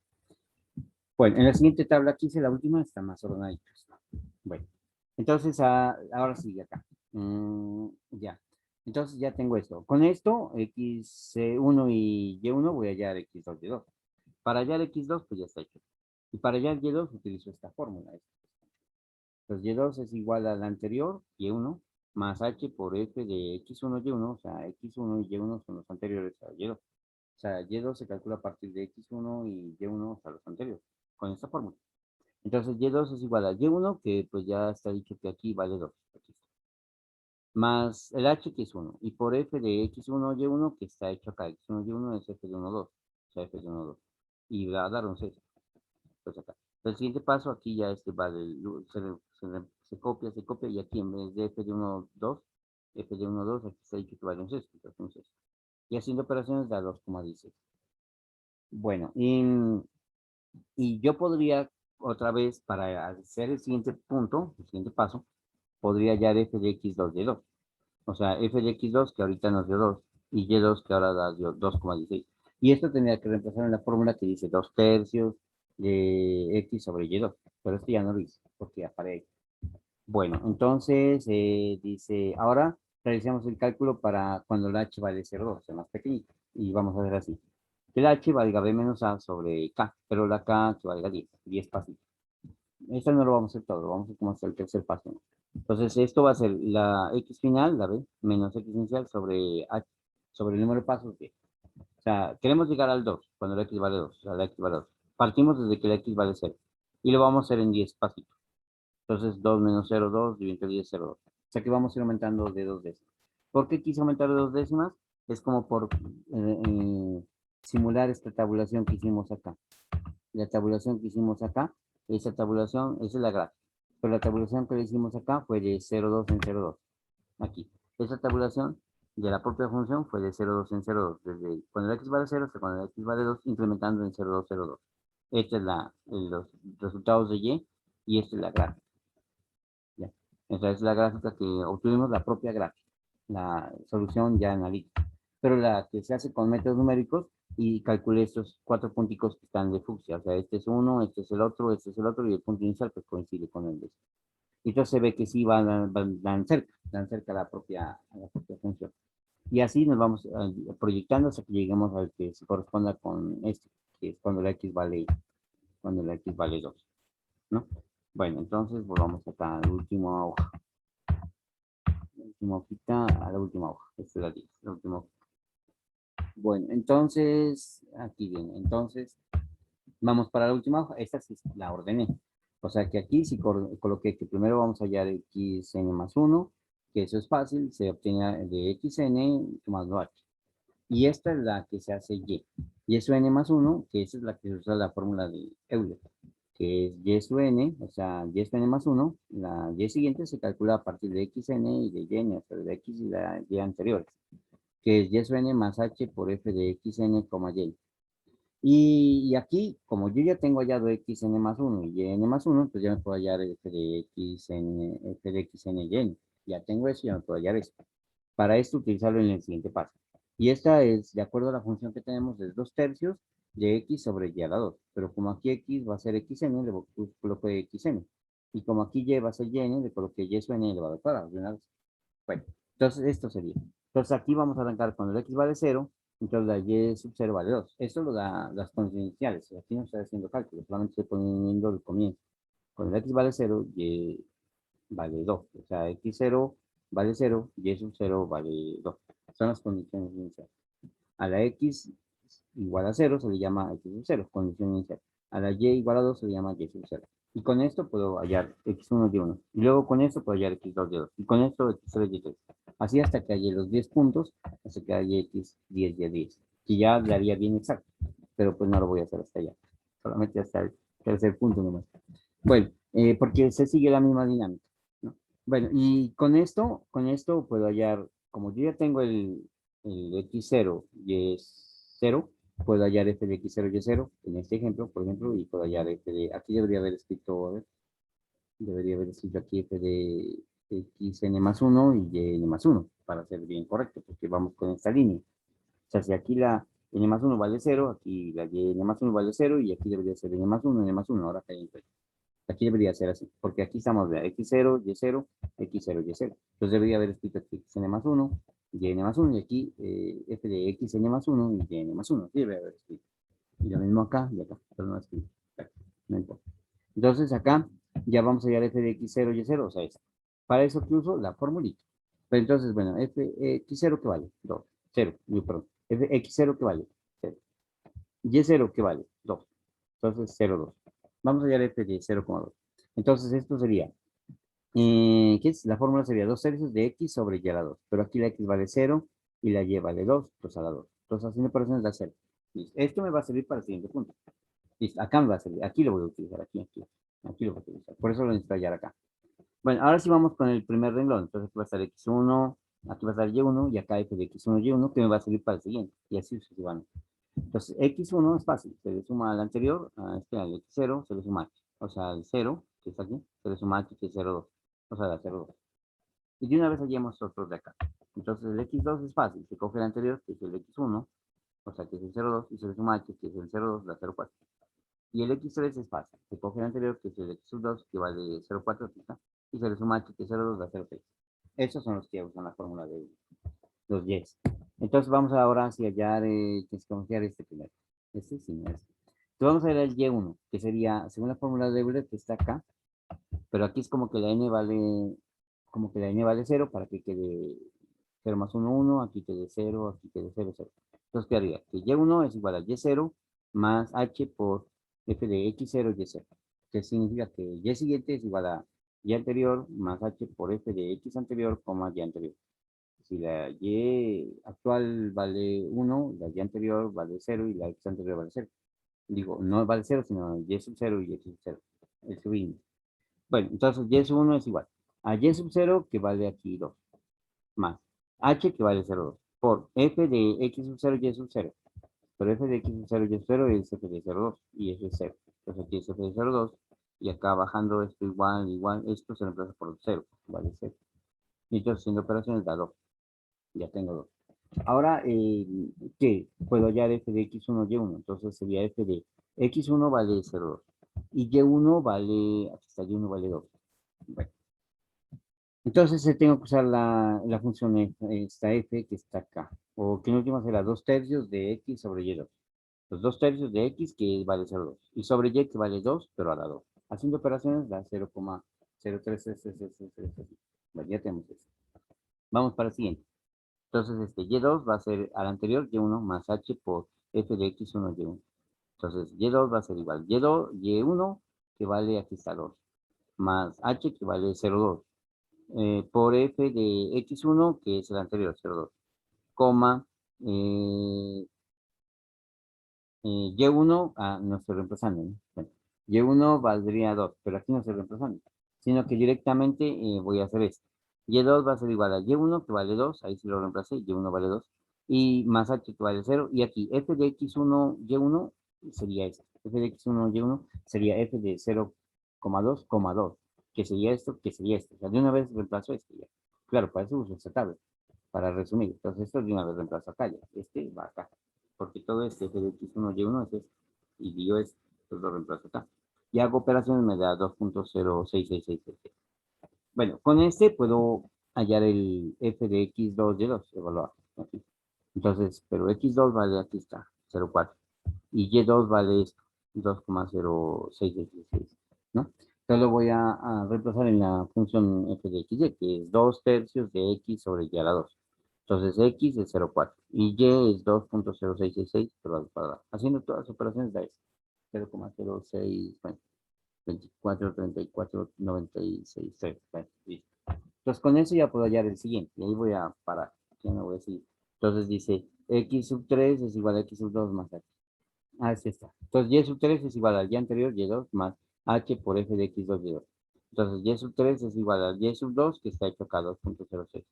Bueno, en la siguiente tabla, aquí hice la última, está más ordenadita. Bueno, entonces ahora sigue acá. Ya. Entonces ya tengo esto. Con esto, x1 y y1 voy a hallar x2 y 2. Para hallar x2, pues ya está hecho. Y para hallar y2 utilizo esta fórmula. Entonces y2 es igual al anterior, y1, más h por f de x1 y1, o sea, x1 y y1 son los anteriores a y2. O sea, y2 se calcula a partir de x1 y y1 hasta los anteriores, con esta fórmula. Entonces y2 es igual a y1, que pues ya está dicho que aquí vale 2. Aquí está. Más el h que es 1. Y por f de x1 y1 que está hecho acá. x1 y1 es f de 1, 2. O sea, f de 1, 2. Y va a dar un 6. Pues acá. El siguiente paso aquí ya este vale, se copia y aquí en vez de f de 1, 2, f de 1, 2, aquí está dicho que vale un 6. Entonces un 6. Y haciendo operaciones da 2,16. Bueno, y yo podría otra vez para hacer el siguiente punto, el siguiente paso, podría hallar f de x2 de 2. O sea, f de x2 que ahorita nos dio 2 y y2 que ahora da 2,16. Y esto tendría que reemplazar en la fórmula que dice 2 tercios de x sobre y2. Pero esto ya no lo hice porque aparece ahí. Bueno, entonces dice, ahora realizamos el cálculo para cuando la h vale 0,2, o sea, más pequeñito. Y vamos a hacer así. Que la h valga b menos a sobre k, pero la k que valga 10, 10 pasitos. Esto no lo vamos a hacer todo, lo vamos a hacer como hasta el tercer paso, ¿no? Entonces, esto va a ser la x final, la b, menos x inicial sobre h, sobre el número de pasos b. O sea, queremos llegar al 2 cuando la x vale 2, o sea, la x vale 2. Partimos desde que la x vale 0. Y lo vamos a hacer en 10 pasitos. Entonces, 2 menos 0, 2, dividido entre 10, 0, 2. O sea que vamos a ir aumentando de 2 décimas. ¿Por qué quise aumentar de 2 décimas? Es como por simular esta tabulación que hicimos acá. La tabulación que hicimos acá, esa tabulación, esa es la gráfica. Pero la tabulación que le hicimos acá fue de 0,2 en 0,2. Aquí. Esa tabulación de la propia función fue de 0,2 en 0,2. Desde cuando la x vale 0 hasta cuando la x vale 2, incrementando en 0,2, 0,2. Esta es los resultados de y esta es la gráfica. ¿Ya? Esta es la gráfica que obtuvimos, la propia gráfica, la solución ya analítica. Pero la que se hace con métodos numéricos y calculé estos 4 punticos que están de fucsia. O sea, este es uno, este es el otro, este es el otro y el punto inicial pues coincide con el de este. Y entonces se ve que sí dan cerca a la propia función. Y así nos vamos proyectando hasta que lleguemos al que se corresponda con este, que es cuando la x vale 2, ¿no? Bueno, entonces volvamos acá a la última hoja. La última hojita, a la última hoja. Esta es la 10, la última hoja. Bueno, entonces, aquí viene. Entonces, vamos para la última hoja. Esta sí la ordené. O sea que aquí sí coloqué que primero vamos a hallar xn más 1, que eso es fácil, se obtiene de xn sumando h. Y esta es la que se hace y. Y es n más 1, que esa es la que se usa la fórmula de Euler, que es y sub n, o sea, y sub n más 1, la y siguiente se calcula a partir de xn y de yn, o sea, de x y la y anteriores, que es y sub n más h por f de xn, y. Y aquí, como yo ya tengo hallado xn más 1 y yn más 1, pues ya me puedo hallar f de xn y n. Ya tengo eso, ya me puedo hallar eso. Para esto, utilizarlo en el siguiente paso. Y esta es, de acuerdo a la función que tenemos, es 2/3 de x sobre y a la 2. Pero como aquí x va a ser xn, le coloco xn. Y como aquí y va a ser yn, le coloqué y sub n elevado al cuadrado de una vez. Bueno, entonces esto sería. Entonces aquí vamos a arrancar cuando el x vale 0, entonces la y sub 0 vale 2. Esto lo da las condiciones iniciales. Aquí no estoy haciendo cálculo, solamente estoy poniendo el comienzo. Cuando el x vale 0, y vale 2. O sea, x0 vale 0, y sub 0 vale 2. Son las condiciones iniciales. A la x igual a 0 se le llama x sub 0, condición inicial. A la y igual a 2 se le llama y sub 0. Y con esto puedo hallar x1 y 1. Y luego con esto puedo hallar x2 y 2. Y con esto x3 y 3. Así hasta que haya los 10 puntos, hasta que haya x10 y 10. Que ya le haría bien exacto. Pero pues no lo voy a hacer hasta allá. Solamente hasta el tercer punto nomás. Bueno, porque se sigue la misma dinámica, ¿no? Bueno, y con esto puedo hallar, como yo ya tengo el x0 y es 0, puedo hallar f de x0 y es 0, en este ejemplo, por ejemplo, y puedo hallar f de, aquí debería haber escrito, a ver, debería haber escrito aquí f de xn más 1 y y n más 1, para ser bien correcto, porque vamos con esta línea. O sea, si aquí la n más 1 vale 0, aquí la y n más 1 vale 0, y aquí debería ser n más 1, n más 1, ahora cae en cuenta. Aquí debería ser así, porque aquí estamos de x0, y0, x0, y0. Entonces debería haber escrito aquí xn más 1, yn más 1, y aquí f de xn más 1 y yn más 1. Aquí debería haber escrito. Y lo mismo acá y acá, pero no escrito. No importa. Entonces acá ya vamos a hallar f de x0, y0, o sea, esta. Para eso que uso la formulita. Pero entonces, bueno, x0 que vale 2, 0, perdón. X0 que vale 0. Y0 que vale 2. Entonces 0, 2. Vamos a hallar f de 0,2. Entonces esto sería, ¿qué es? La fórmula sería 2/3 de x sobre y a la 2. Pero aquí la x vale 0 y la y vale 2, pues a la 2. Entonces haciendo operaciones da 0. Listo. Esto me va a servir para el siguiente punto. Listo. Acá me va a servir. Aquí lo voy a utilizar. Aquí lo voy a utilizar. Por eso lo necesito hallar acá. Bueno, ahora sí vamos con el primer renglón. Entonces aquí va a estar x1, aquí va a estar y1 y acá f de x1 y1 que me va a servir para el siguiente. Y así sucesivamente. Entonces, x1 es fácil, se le suma al anterior, al x0, se le suma h. O sea, al 0, que está aquí, se le suma h, que es 0,2. O sea, da 0,2. Y de una vez hallemos otros de acá. Entonces, el x2 es fácil, se coge el anterior, que es el x1, o sea, que es el 0,2, y se le suma h, que es el 0,2, da 0,4. Y el x3 es fácil, se coge el anterior, que es el x2, que vale 0,4, aquí está, y se le suma h, que es 0,2, da 0,6. Esos son los que usan la fórmula de los yes. Entonces vamos ahora hacia hallar, que es confiar este primero. Este sí, no este. Entonces vamos a ver el y1, que sería, según la fórmula de Euler, que está acá, pero aquí es como que la n vale, como que la n vale 0 para que quede 0 más 1, 1, aquí quede 0, aquí quede 0, 0. Entonces quedaría que y1 es igual a y0 más h por f de x0 y 0, que significa que y siguiente es igual a y anterior más h por f de x anterior, y anterior. Si la y actual vale 1, la y anterior vale 0 y la x anterior vale 0. Digo, no vale 0, sino y sub 0 y x sub 0. El subíndice. Bueno, entonces y sub 1 es igual a y sub 0 que vale aquí 2, más h que vale 0,2 por f de x sub 0 y sub 0. Pero f de x es 0 y es 0 es f de 0,2 y eso es 0. Entonces aquí es f de 0,2 y acá bajando esto igual, igual, esto se reemplaza por 0, vale 0. Y entonces haciendo operaciones da 2. Ya tengo 2. Ahora, ¿qué? Puedo hallar f de x1, y1. Entonces sería f de x1 vale 0,2. Y y1 vale, aquí está, y1 vale 2. Bueno, entonces tengo que usar la función esta f que está acá. O que en última será 2 tercios de x sobre y2. Los 2 tercios de x que vale 0,2. Y sobre y que vale 2, pero a la 2. Haciendo operaciones da 0,033333. Bueno, ya tenemos eso. Vamos para el siguiente. Entonces, y2 va a ser al anterior y1 más h por f de x1 y1. Entonces, y2 va a ser igual y2, y1 que vale, aquí está 2, más h que vale 0,2, por f de x1 que es el anterior, 0,2, coma, y1, no estoy reemplazando, ¿no? Bueno, y1 valdría 2, pero aquí no estoy reemplazando, sino que directamente voy a hacer esto. Y2 va a ser igual a y1 que vale 2, ahí sí lo reemplacé, y1 vale 2, y más h que vale 0, y aquí f de x1, y1 sería esto, f de x1, y1 sería f de 0,2, 2, que sería esto, que sería esto. O sea, de una vez reemplazo esto ya. Claro, para eso uso esta tabla, para resumir. Entonces esto de una vez reemplazo acá ya, este va acá porque todo este f de x1 y1 es este, y yo es, pues lo reemplazo acá. Y hago operaciones, me da 2.06666. Bueno, con este puedo hallar el f de x2 y2, evaluar. Aquí. Entonces, pero x2 vale, aquí está, 0,4. Y y2 vale esto, 2,0666, ¿no? Entonces lo voy a reemplazar en la función f de xy, que es 2 tercios de x sobre y a la 2. Entonces x es 0,4 y y es 2.0666 por al cuadrado. Haciendo todas las operaciones da eso. 0,06, bueno, 24, 34, 96, 3. Bueno, listo. Entonces con eso ya puedo hallar el siguiente. Y ahí voy a parar. Ya no voy a seguir. Entonces dice x sub 3 es igual a x sub 2 más h. Así está. Entonces y sub 3 es igual al y anterior, y2 más h por f de x2, y2. Entonces y sub 3 es igual al y sub 2 que está hecho acá 2.06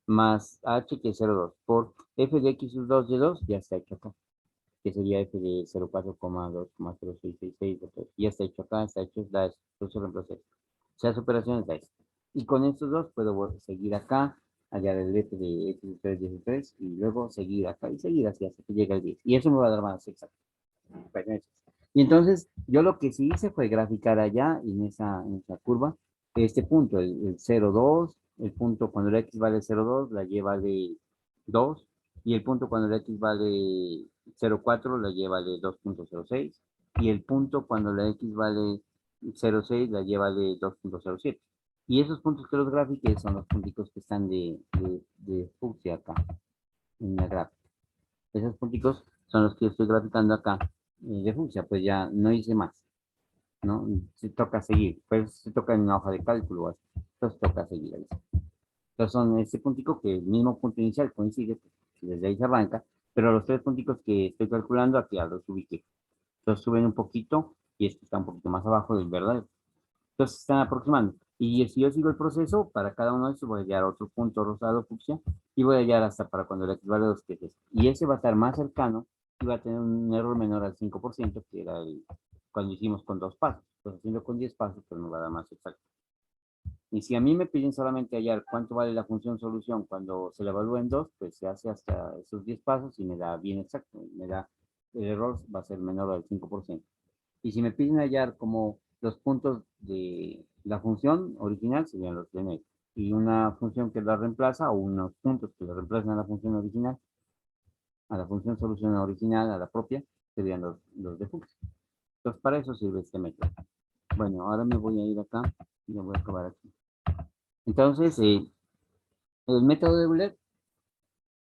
más h que es 0,2 por f de x sub 2 y2 ya está hecho acá, que sería f de 0,4,2,0666. Ya está hecho acá, está hecho, da eso. Entonces reemplazo esto. O sea, las operaciones da eso. Y con estos dos puedo seguir acá, hallar el f de x sub 3, y sub 3, y luego seguir acá y seguir así hasta que llegue al 10. Y eso me va a dar más exacto. Bueno, y entonces, yo lo que sí hice fue graficar allá en esa curva este punto, el 0,2, el punto cuando la x vale 0,2, la y vale 2, y el punto cuando la x vale 0,4, la y vale 2.06, y el punto cuando la x vale 0,6, la y vale 2.07. Y esos puntos que los grafiqué son los punticos que están de fucsia acá, en la gráfica. Esos punticos son los que estoy graficando acá de fucsia, pues ya no hice más, ¿no? Se toca seguir, pues se toca en una hoja de cálculo, así. Entonces toca seguir ahí. Entonces son este puntico que el mismo punto inicial coincide, pues, desde ahí se arranca, pero los tres punticos que estoy calculando aquí ya los ubiqué. Entonces suben un poquito y este está un poquito más abajo del verdadero. Entonces se están aproximando. Y si yo sigo el proceso, para cada uno de estos voy a hallar otro punto rosado fucsia y voy a hallar hasta para cuando el x vale 2, que es este. Y ese va a estar más cercano y va a tener un error menor al 5%, que era cuando hicimos con 2 pasos. Pues haciendo con 10 pasos, pues me va a dar más exacto. Y si a mí me piden solamente hallar cuánto vale la función solución cuando se la evalúa en 2, pues se hace hasta esos 10 pasos y me da bien exacto. Me da, el error va a ser menor al 5%. Y si me piden hallar como los puntos de la función original, serían los de medio. Y una función que la reemplaza, o unos puntos que la reemplazan a la función original, a la función solución original, a la propia, serían los de Fuchs. Entonces, para eso sirve este método. Bueno, ahora me voy a ir acá y lo voy a acabar aquí. Entonces, el método de Euler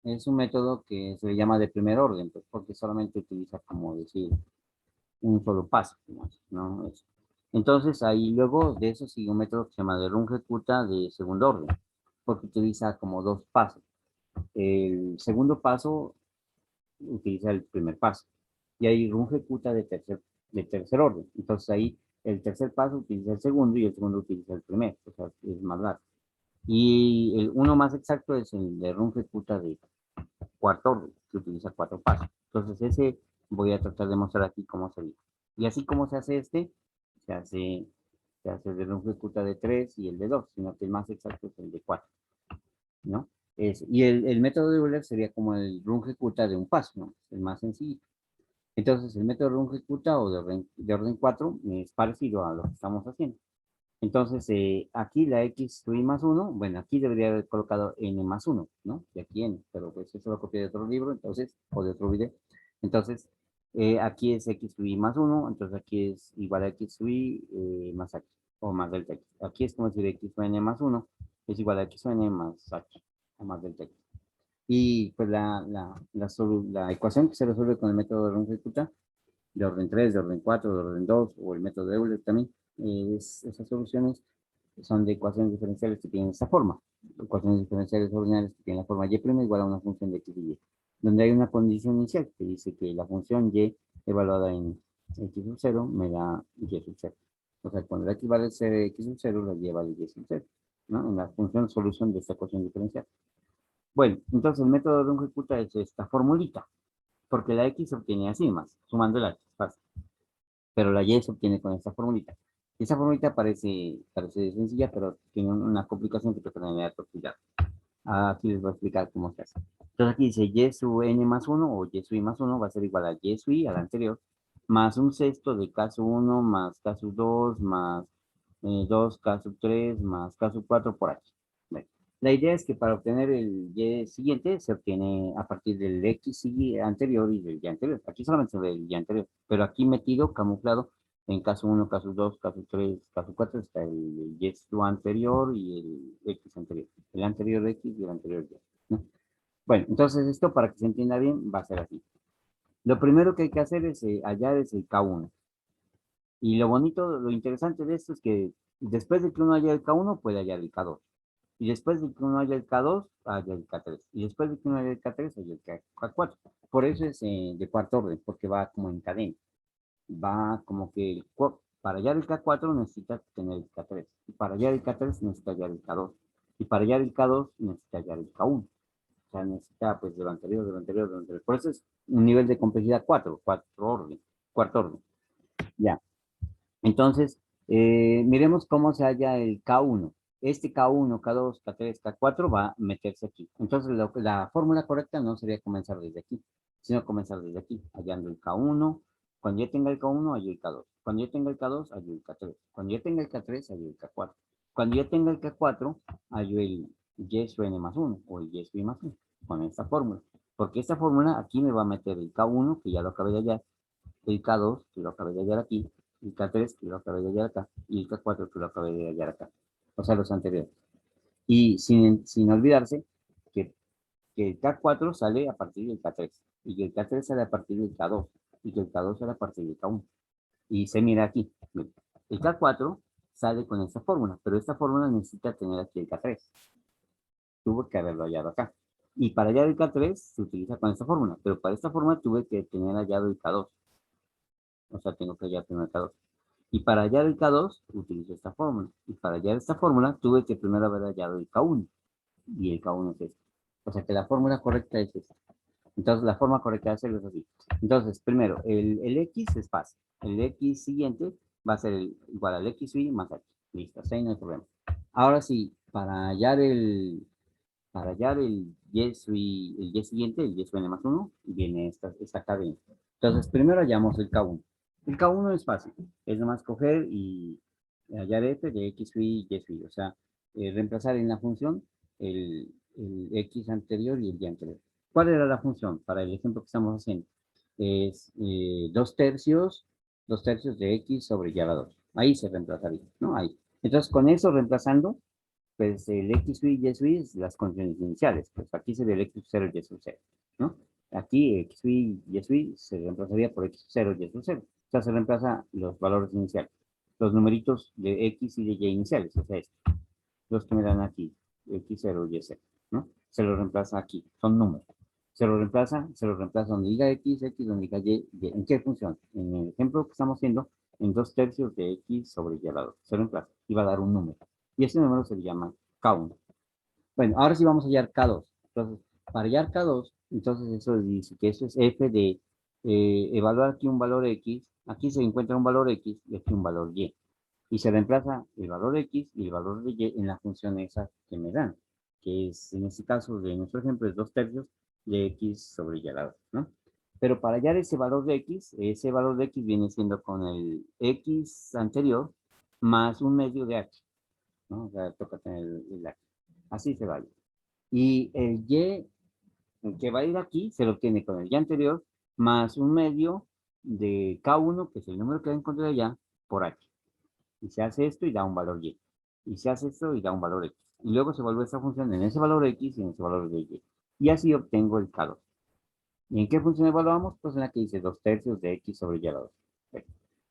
es un método que se le llama de primer orden, pues, porque solamente utiliza, como decir, un solo paso, ¿no? Entonces, ahí luego de eso sigue un método que se llama de Runge-Kutta de segundo orden, porque utiliza como dos pasos. El segundo paso utiliza el primer paso, y ahí Runge-Kutta de tercer orden. Entonces, ahí el tercer paso utiliza el segundo y el segundo utiliza el primer, o sea, es más largo. Y el uno más exacto es el de Runge-Kutta de cuarto orden, que utiliza cuatro pasos. Entonces, ese voy a tratar de mostrar aquí cómo sería. Y así como se hace se hace, se hace el de Runge Kutta de 3 y el de 2, sino que el más exacto es el de 4, ¿no? Y el método de Euler sería como el Runge Kutta de un paso, ¿no? El más sencillo. Entonces, el método Runge Kutta o de orden 4 es parecido a lo que estamos haciendo. Entonces, aquí la x sub i más 1, bueno, aquí debería haber colocado n más 1, ¿no? Y aquí n, pero pues eso lo copié de otro libro, entonces, o de otro video. Entonces, aquí es x sub i más 1, entonces aquí es igual a x sub i más h, o más delta x. Aquí es como decir x sub n más 1, es igual a x sub n más h, o más delta x. Y pues la ecuación que se resuelve con el método de Runge-Kutta, de orden 3, de orden 4, de orden 2, o el método de Euler también, esas soluciones son de ecuaciones diferenciales que tienen esta forma. Ecuaciones diferenciales ordinarias que tienen la forma y' igual a una función de x y y, donde hay una condición inicial que dice que la función y evaluada en x sub 0 me da y sub 0. O sea, cuando la x vale ser x sub 0, la y vale y sub 0, ¿no? En la función solución de esta ecuación diferencial. Bueno, entonces el método de Runge-Kutta es esta formulita, porque la x se obtiene así más, sumando la x, fácil. Pero la y se obtiene con esta formulita. Esa formulita parece sencilla, pero tiene una complicación que preferiría profundizar. Aquí les voy a explicar cómo se hace. Entonces aquí dice y sub n más 1 o y sub i más 1 va a ser igual a y sub i, a la anterior, más un sexto de k sub 1 más k sub 2 más 2 k sub 3 más k sub 4 por h. Bueno, la idea es que para obtener el y siguiente se obtiene a partir del x anterior y del y anterior. Aquí solamente se ve el y anterior, pero aquí metido, camuflado, en caso 1, caso 2, caso 3, caso 4 está el y sub anterior y el x anterior. El anterior x y el anterior y, ¿no? Bueno, entonces esto para que se entienda bien va a ser así. Lo primero que hay que hacer es hallar es el K1. Y lo bonito, lo interesante de esto es que después de que uno haya el K1, puede hallar el K2. Y después de que uno haya el K2, haya el K3. Y después de que uno haya el K3, haya el K4. Por eso es de cuarto orden, porque va como en cadena. Va como que para hallar el K4 necesita tener el K3. Y para hallar el K3 necesita hallar el K2. Y para hallar el K2 necesita hallar el K1. O sea, necesita pues de lo anterior, de lo anterior, de lo anterior. Por eso es un nivel de complejidad 4, cuarto orden. Ya. Entonces, miremos cómo se halla el K1. Este K1, K2, K3, K4 va a meterse aquí. Entonces, la fórmula correcta no sería comenzar desde aquí, sino comenzar desde aquí, hallando el K1. Cuando yo tenga el K1, hallo el K2. Cuando yo tenga el K2, hallo el K3. Cuando yo tenga el K3, hallo el K4. Cuando yo tenga el K4, hallo el Y sub n más 1 o el Y sub i más 1 con esta fórmula. Porque esta fórmula aquí me va a meter el K1, que ya lo acabé de hallar, el K2, que lo acabé de hallar aquí, el K3, que lo acabé de hallar acá, y el K4, que lo acabé de hallar acá. O sea, los anteriores. Y sin olvidarse que, que el K4 sale a partir del K3, y que el K3 sale a partir del K2, y que el K2 sale a partir del K1. Y se mira aquí. Mira, el K4 sale con esta fórmula, pero esta fórmula necesita tener aquí el K3. Tuve que haberlo hallado acá. Y para hallar el K3 se utiliza con esta fórmula, pero para esta fórmula tuve que tener hallado el K2. O sea, tengo que hallar primero el K2. Y para hallar el K2, utilizo esta fórmula. Y para hallar esta fórmula, tuve que primero haber hallado el K1. Y el K1 es este. O sea que la fórmula correcta es esta. Entonces, la forma correcta de hacerlo es así. Entonces, primero, el X es fácil. El X siguiente va a ser igual al X y más H. Listo, así no hay problema. Ahora sí, para hallar el Y siguiente, el Y sub n más 1, viene esta cadena. Entonces, primero hallamos el K1. El K1 es fácil, es nomás coger y hallar f de x sub i y sub i, o sea, reemplazar en la función el x anterior y el y anterior. ¿Cuál era la función para el ejemplo que estamos haciendo? Es 2 tercios de x sobre y a la 2. Ahí se reemplazaría, ¿no? Ahí. Entonces, con eso reemplazando, pues el x y y es las condiciones iniciales. Pues aquí sería el x 0 y y 0, ¿no? Aquí x y y se reemplazaría por x 0 y y 0. O sea, se reemplaza los valores iniciales. Los numeritos de x y de y iniciales, o sea, los que me dan aquí, x 0 y 0, ¿no? Se lo reemplaza aquí, son números. Se lo reemplaza donde diga x, donde diga y. ¿En qué función? En el ejemplo que estamos haciendo, en 2 tercios de x sobre y al lado. Se reemplaza y va a dar un número. Y ese número se le llama K1. Bueno, ahora sí vamos a hallar K2. Entonces, para hallar K2, entonces eso dice que eso es f de evaluar aquí un valor X, aquí se encuentra un valor X y aquí un valor Y. Y se reemplaza el valor X y el valor de Y en la función esa que me dan, que es, en este caso de nuestro ejemplo, es 2/3 de X sobre Y a la 2, ¿no? Pero para hallar ese valor de X, ese valor de X viene siendo con el X anterior más un medio de H, ¿no? O sea, toca tener el H. Así se va. Y el Y que va a ir aquí se lo obtiene con el Y anterior más un medio de K1, que es el número que va a encontrar allá, por H. Y se hace esto y da un valor Y. Y se hace esto y da un valor X. Y luego se vuelve esta función en ese valor X y en ese valor de Y. Y así obtengo el K2. ¿Y en qué función evaluamos? Pues en la que dice 2/3 de X sobre Y a la 2.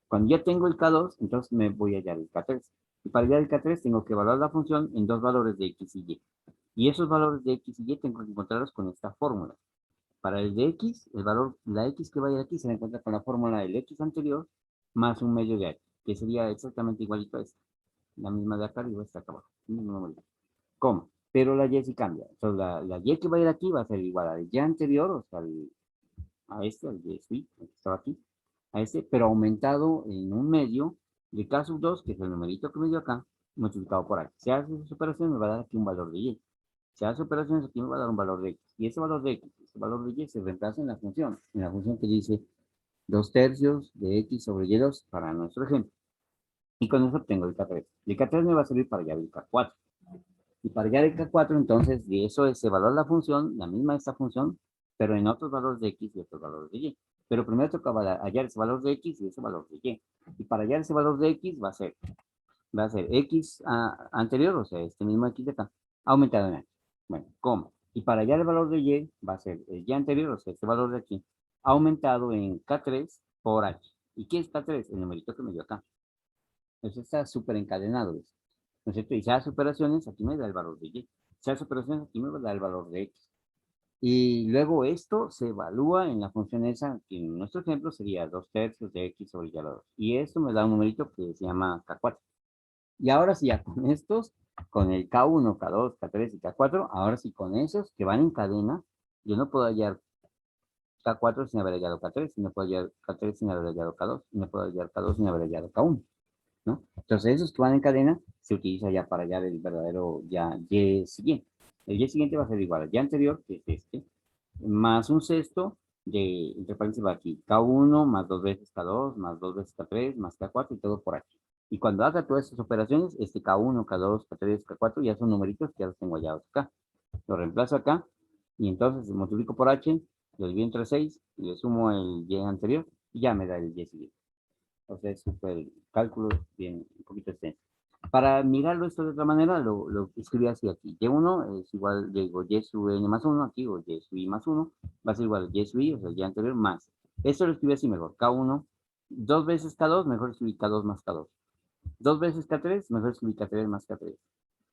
Cuando ya tengo el K2, entonces me voy a hallar el K3. Y para hallar el K3 tengo que evaluar la función en dos valores de X y Y. Y esos valores de X y Y tengo que encontrarlos con esta fórmula. Para el de X, el valor, la X que vaya aquí se encuentra con la fórmula del X anterior más un medio de H, que sería exactamente igualito a esta. La misma de acá arriba está acá abajo. Coma. Pero la Y sí cambia. Entonces la Y que va a ir aquí va a ser igual al Y anterior, o sea, a este, al Y sí, el que estaba aquí, a este, pero aumentado en un medio de K sub 2, que es el numerito que me dio acá, multiplicado por H. Si hace esa operación, me va a dar aquí un valor de Y. Si hace operaciones, aquí me va a dar un valor de X. Y ese valor de X, ese valor de Y se reemplaza en la función que dice 2/3 de X sobre Y2 para nuestro ejemplo. Y con eso obtengo el K3. El K3 me va a servir para hallar el K4. Y para hallar el K4, entonces, de eso se evalúa la función, la misma de esta función, pero en otros valores de X y otros valores de Y. Pero primero toca hallar ese valor de X y ese valor de Y. Y para hallar ese valor de X va a ser X anterior, o sea, este mismo X de acá, aumentado en H. Bueno, ¿cómo? Y para hallar el valor de Y va a ser el Y anterior, o sea, este valor de aquí, aumentado en K3 por H. ¿Y qué es K3? El numerito que me dio acá. Eso está súper encadenado, ¿ves? ¿No es cierto? Y si hace operaciones, aquí me da el valor de Y. Si hace operaciones, aquí me va a dar el valor de X. Y luego esto se evalúa en la función esa, que en nuestro ejemplo sería 2/3 de X sobre Y a la 2. Y esto me da un numerito que se llama K4. Y ahora sí, ya con estos, con el K1, K2, K3 y K4, ahora sí con esos que van en cadena, yo no puedo hallar K4 sin haber hallado K3, no puedo hallar K3 sin haber hallado K2, no puedo hallar K2 sin haber hallado K1. ¿No? Entonces, esos que van en cadena se utiliza ya para hallar el verdadero ya Y siguiente. El Y siguiente va a ser igual al Y anterior, que es este, más un sexto de, entre paréntesis va aquí, K1 más dos veces K2, más dos veces K3, más K4 y todo por aquí. Y cuando haga todas estas operaciones, este K1, K2, K3, K4 ya son numeritos que ya los tengo hallados acá. Lo reemplazo acá y entonces multiplico por H, lo divido entre 6 y le sumo el Y anterior y ya me da el Y siguiente. O sea, es súper cálculo bien, un poquito extenso. Para mirarlo esto de otra manera, lo escribí así aquí. Y1 es igual, digo, Y sub n más 1 aquí, o Y sub i más 1, va a ser igual a Y sub i, o sea, el Y anterior más. Esto lo escribí así mejor. K1, dos veces K2, mejor escribir K2 más K2. Dos veces K3, mejor escribir K3 más K3,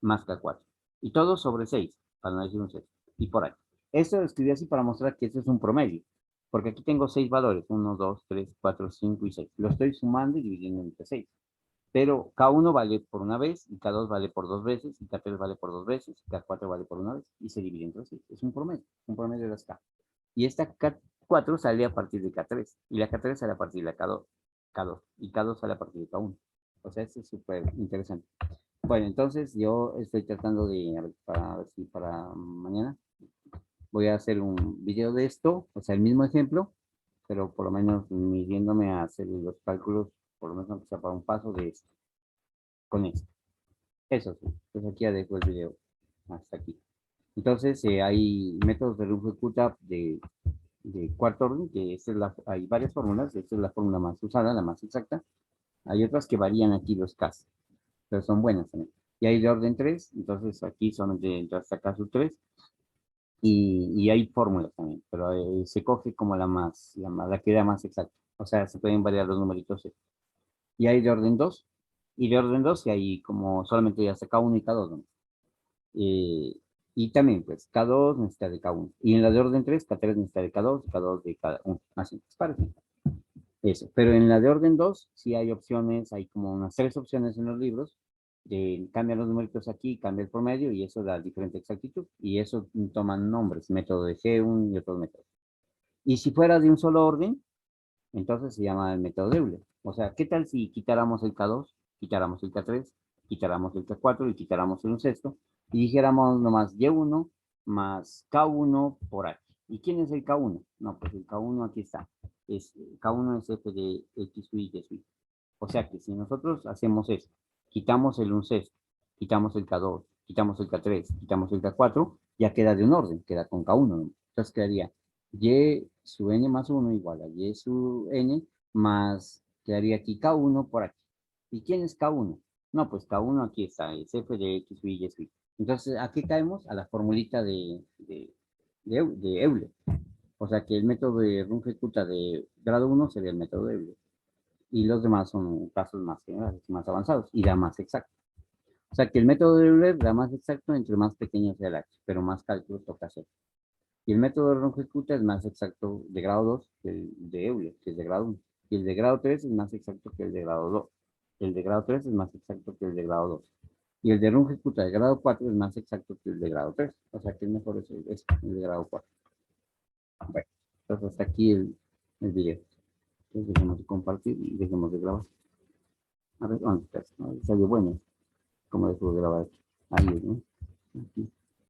más K4. Y todo sobre 6, para no decir un 6. Y por ahí. Esto lo escribí así para mostrar que esto es un promedio. Porque aquí tengo 6 valores, 1, 2, 3, 4, 5 y 6. Lo estoy sumando y dividiendo entre 6. Pero K1 vale por una vez, y K2 vale por dos veces, y K3 vale por dos veces, y K4 vale por una vez, y se divide entre 6. Es un promedio de las K. Y esta K4 sale a partir de K3, y la K3 sale a partir de la K2, y K2 sale a partir de K1. O sea, esto es súper interesante. Bueno, entonces yo estoy tratando de, para ver si para mañana voy a hacer un video de esto, o sea, el mismo ejemplo, pero por lo menos midiéndome a hacer los cálculos, por lo menos aunque sea para un paso de esto, con esto. Eso sí, pues aquí ya dejo el video hasta aquí. Entonces, hay métodos de Runge-Kutta de cuarto orden, que hay varias fórmulas, esta es la fórmula más usada, la más exacta. Hay otras que varían aquí los casos, pero son buenas también. Y hay de orden 3, entonces aquí son de hasta caso 3, y hay fórmulas también, pero se coge como la que da más exacta. O sea, se pueden variar los numeritos. Y hay de orden 2, y de orden 2 y hay como solamente hasta K1 y K2, ¿no? Y también, pues, K2 necesita de K1. Y en la de orden 3, K3 necesita de K2, K2 de K1. Así, es parecido. Eso. Pero en la de orden 2, sí hay opciones, hay como unas 3 opciones en los libros. Cambian los numeritos aquí, cambia el promedio y eso da diferente exactitud. Y eso toman nombres, método de G1 y otros métodos. Y si fuera de un solo orden, Entonces se llama el método de Euler. O sea, ¿qué tal si quitáramos el K2, quitáramos el K3, quitáramos el K4 y quitáramos el un sexto y dijéramos nomás Y1 más K1 por H? ¿Y quién es el K1? No, pues el K1 aquí está. K1 es f de X, Y, Y, Y. O sea que si nosotros hacemos esto, quitamos el un sexto, quitamos el K2, quitamos el K3, quitamos el K4, ya queda de un orden, queda con K1, ¿no? Entonces quedaría Y su n más 1 igual a Y su n más, quedaría aquí K1 por aquí. ¿Y quién es K1? No, pues K1 aquí está, es f de X, Y, Y. Entonces, aquí caemos a la formulita de Euler. O sea que el método de Runge-Kutta de grado 1 sería el método de Euler. Y los demás son casos más generales, más avanzados y da más exacto. O sea que el método de Euler da más exacto entre más pequeño sea el h, pero más cálculos toca hacer. Y el método de Runge-Kutta es más exacto de grado 2 que el de Euler, que es de grado 1. Y el de grado 3 es más exacto que el de grado 2. El de grado 3 es más exacto que el de grado 2. Y el de Runge-Kutta de grado 4 es más exacto que el de grado 3. O sea que el mejor es el de grado 4. Bueno, entonces hasta aquí el video. Entonces dejemos de compartir y dejemos de grabar. A ver, ¿dónde está? Salió bueno. Como dejó de grabar aquí. Ahí, ¿no? Aquí.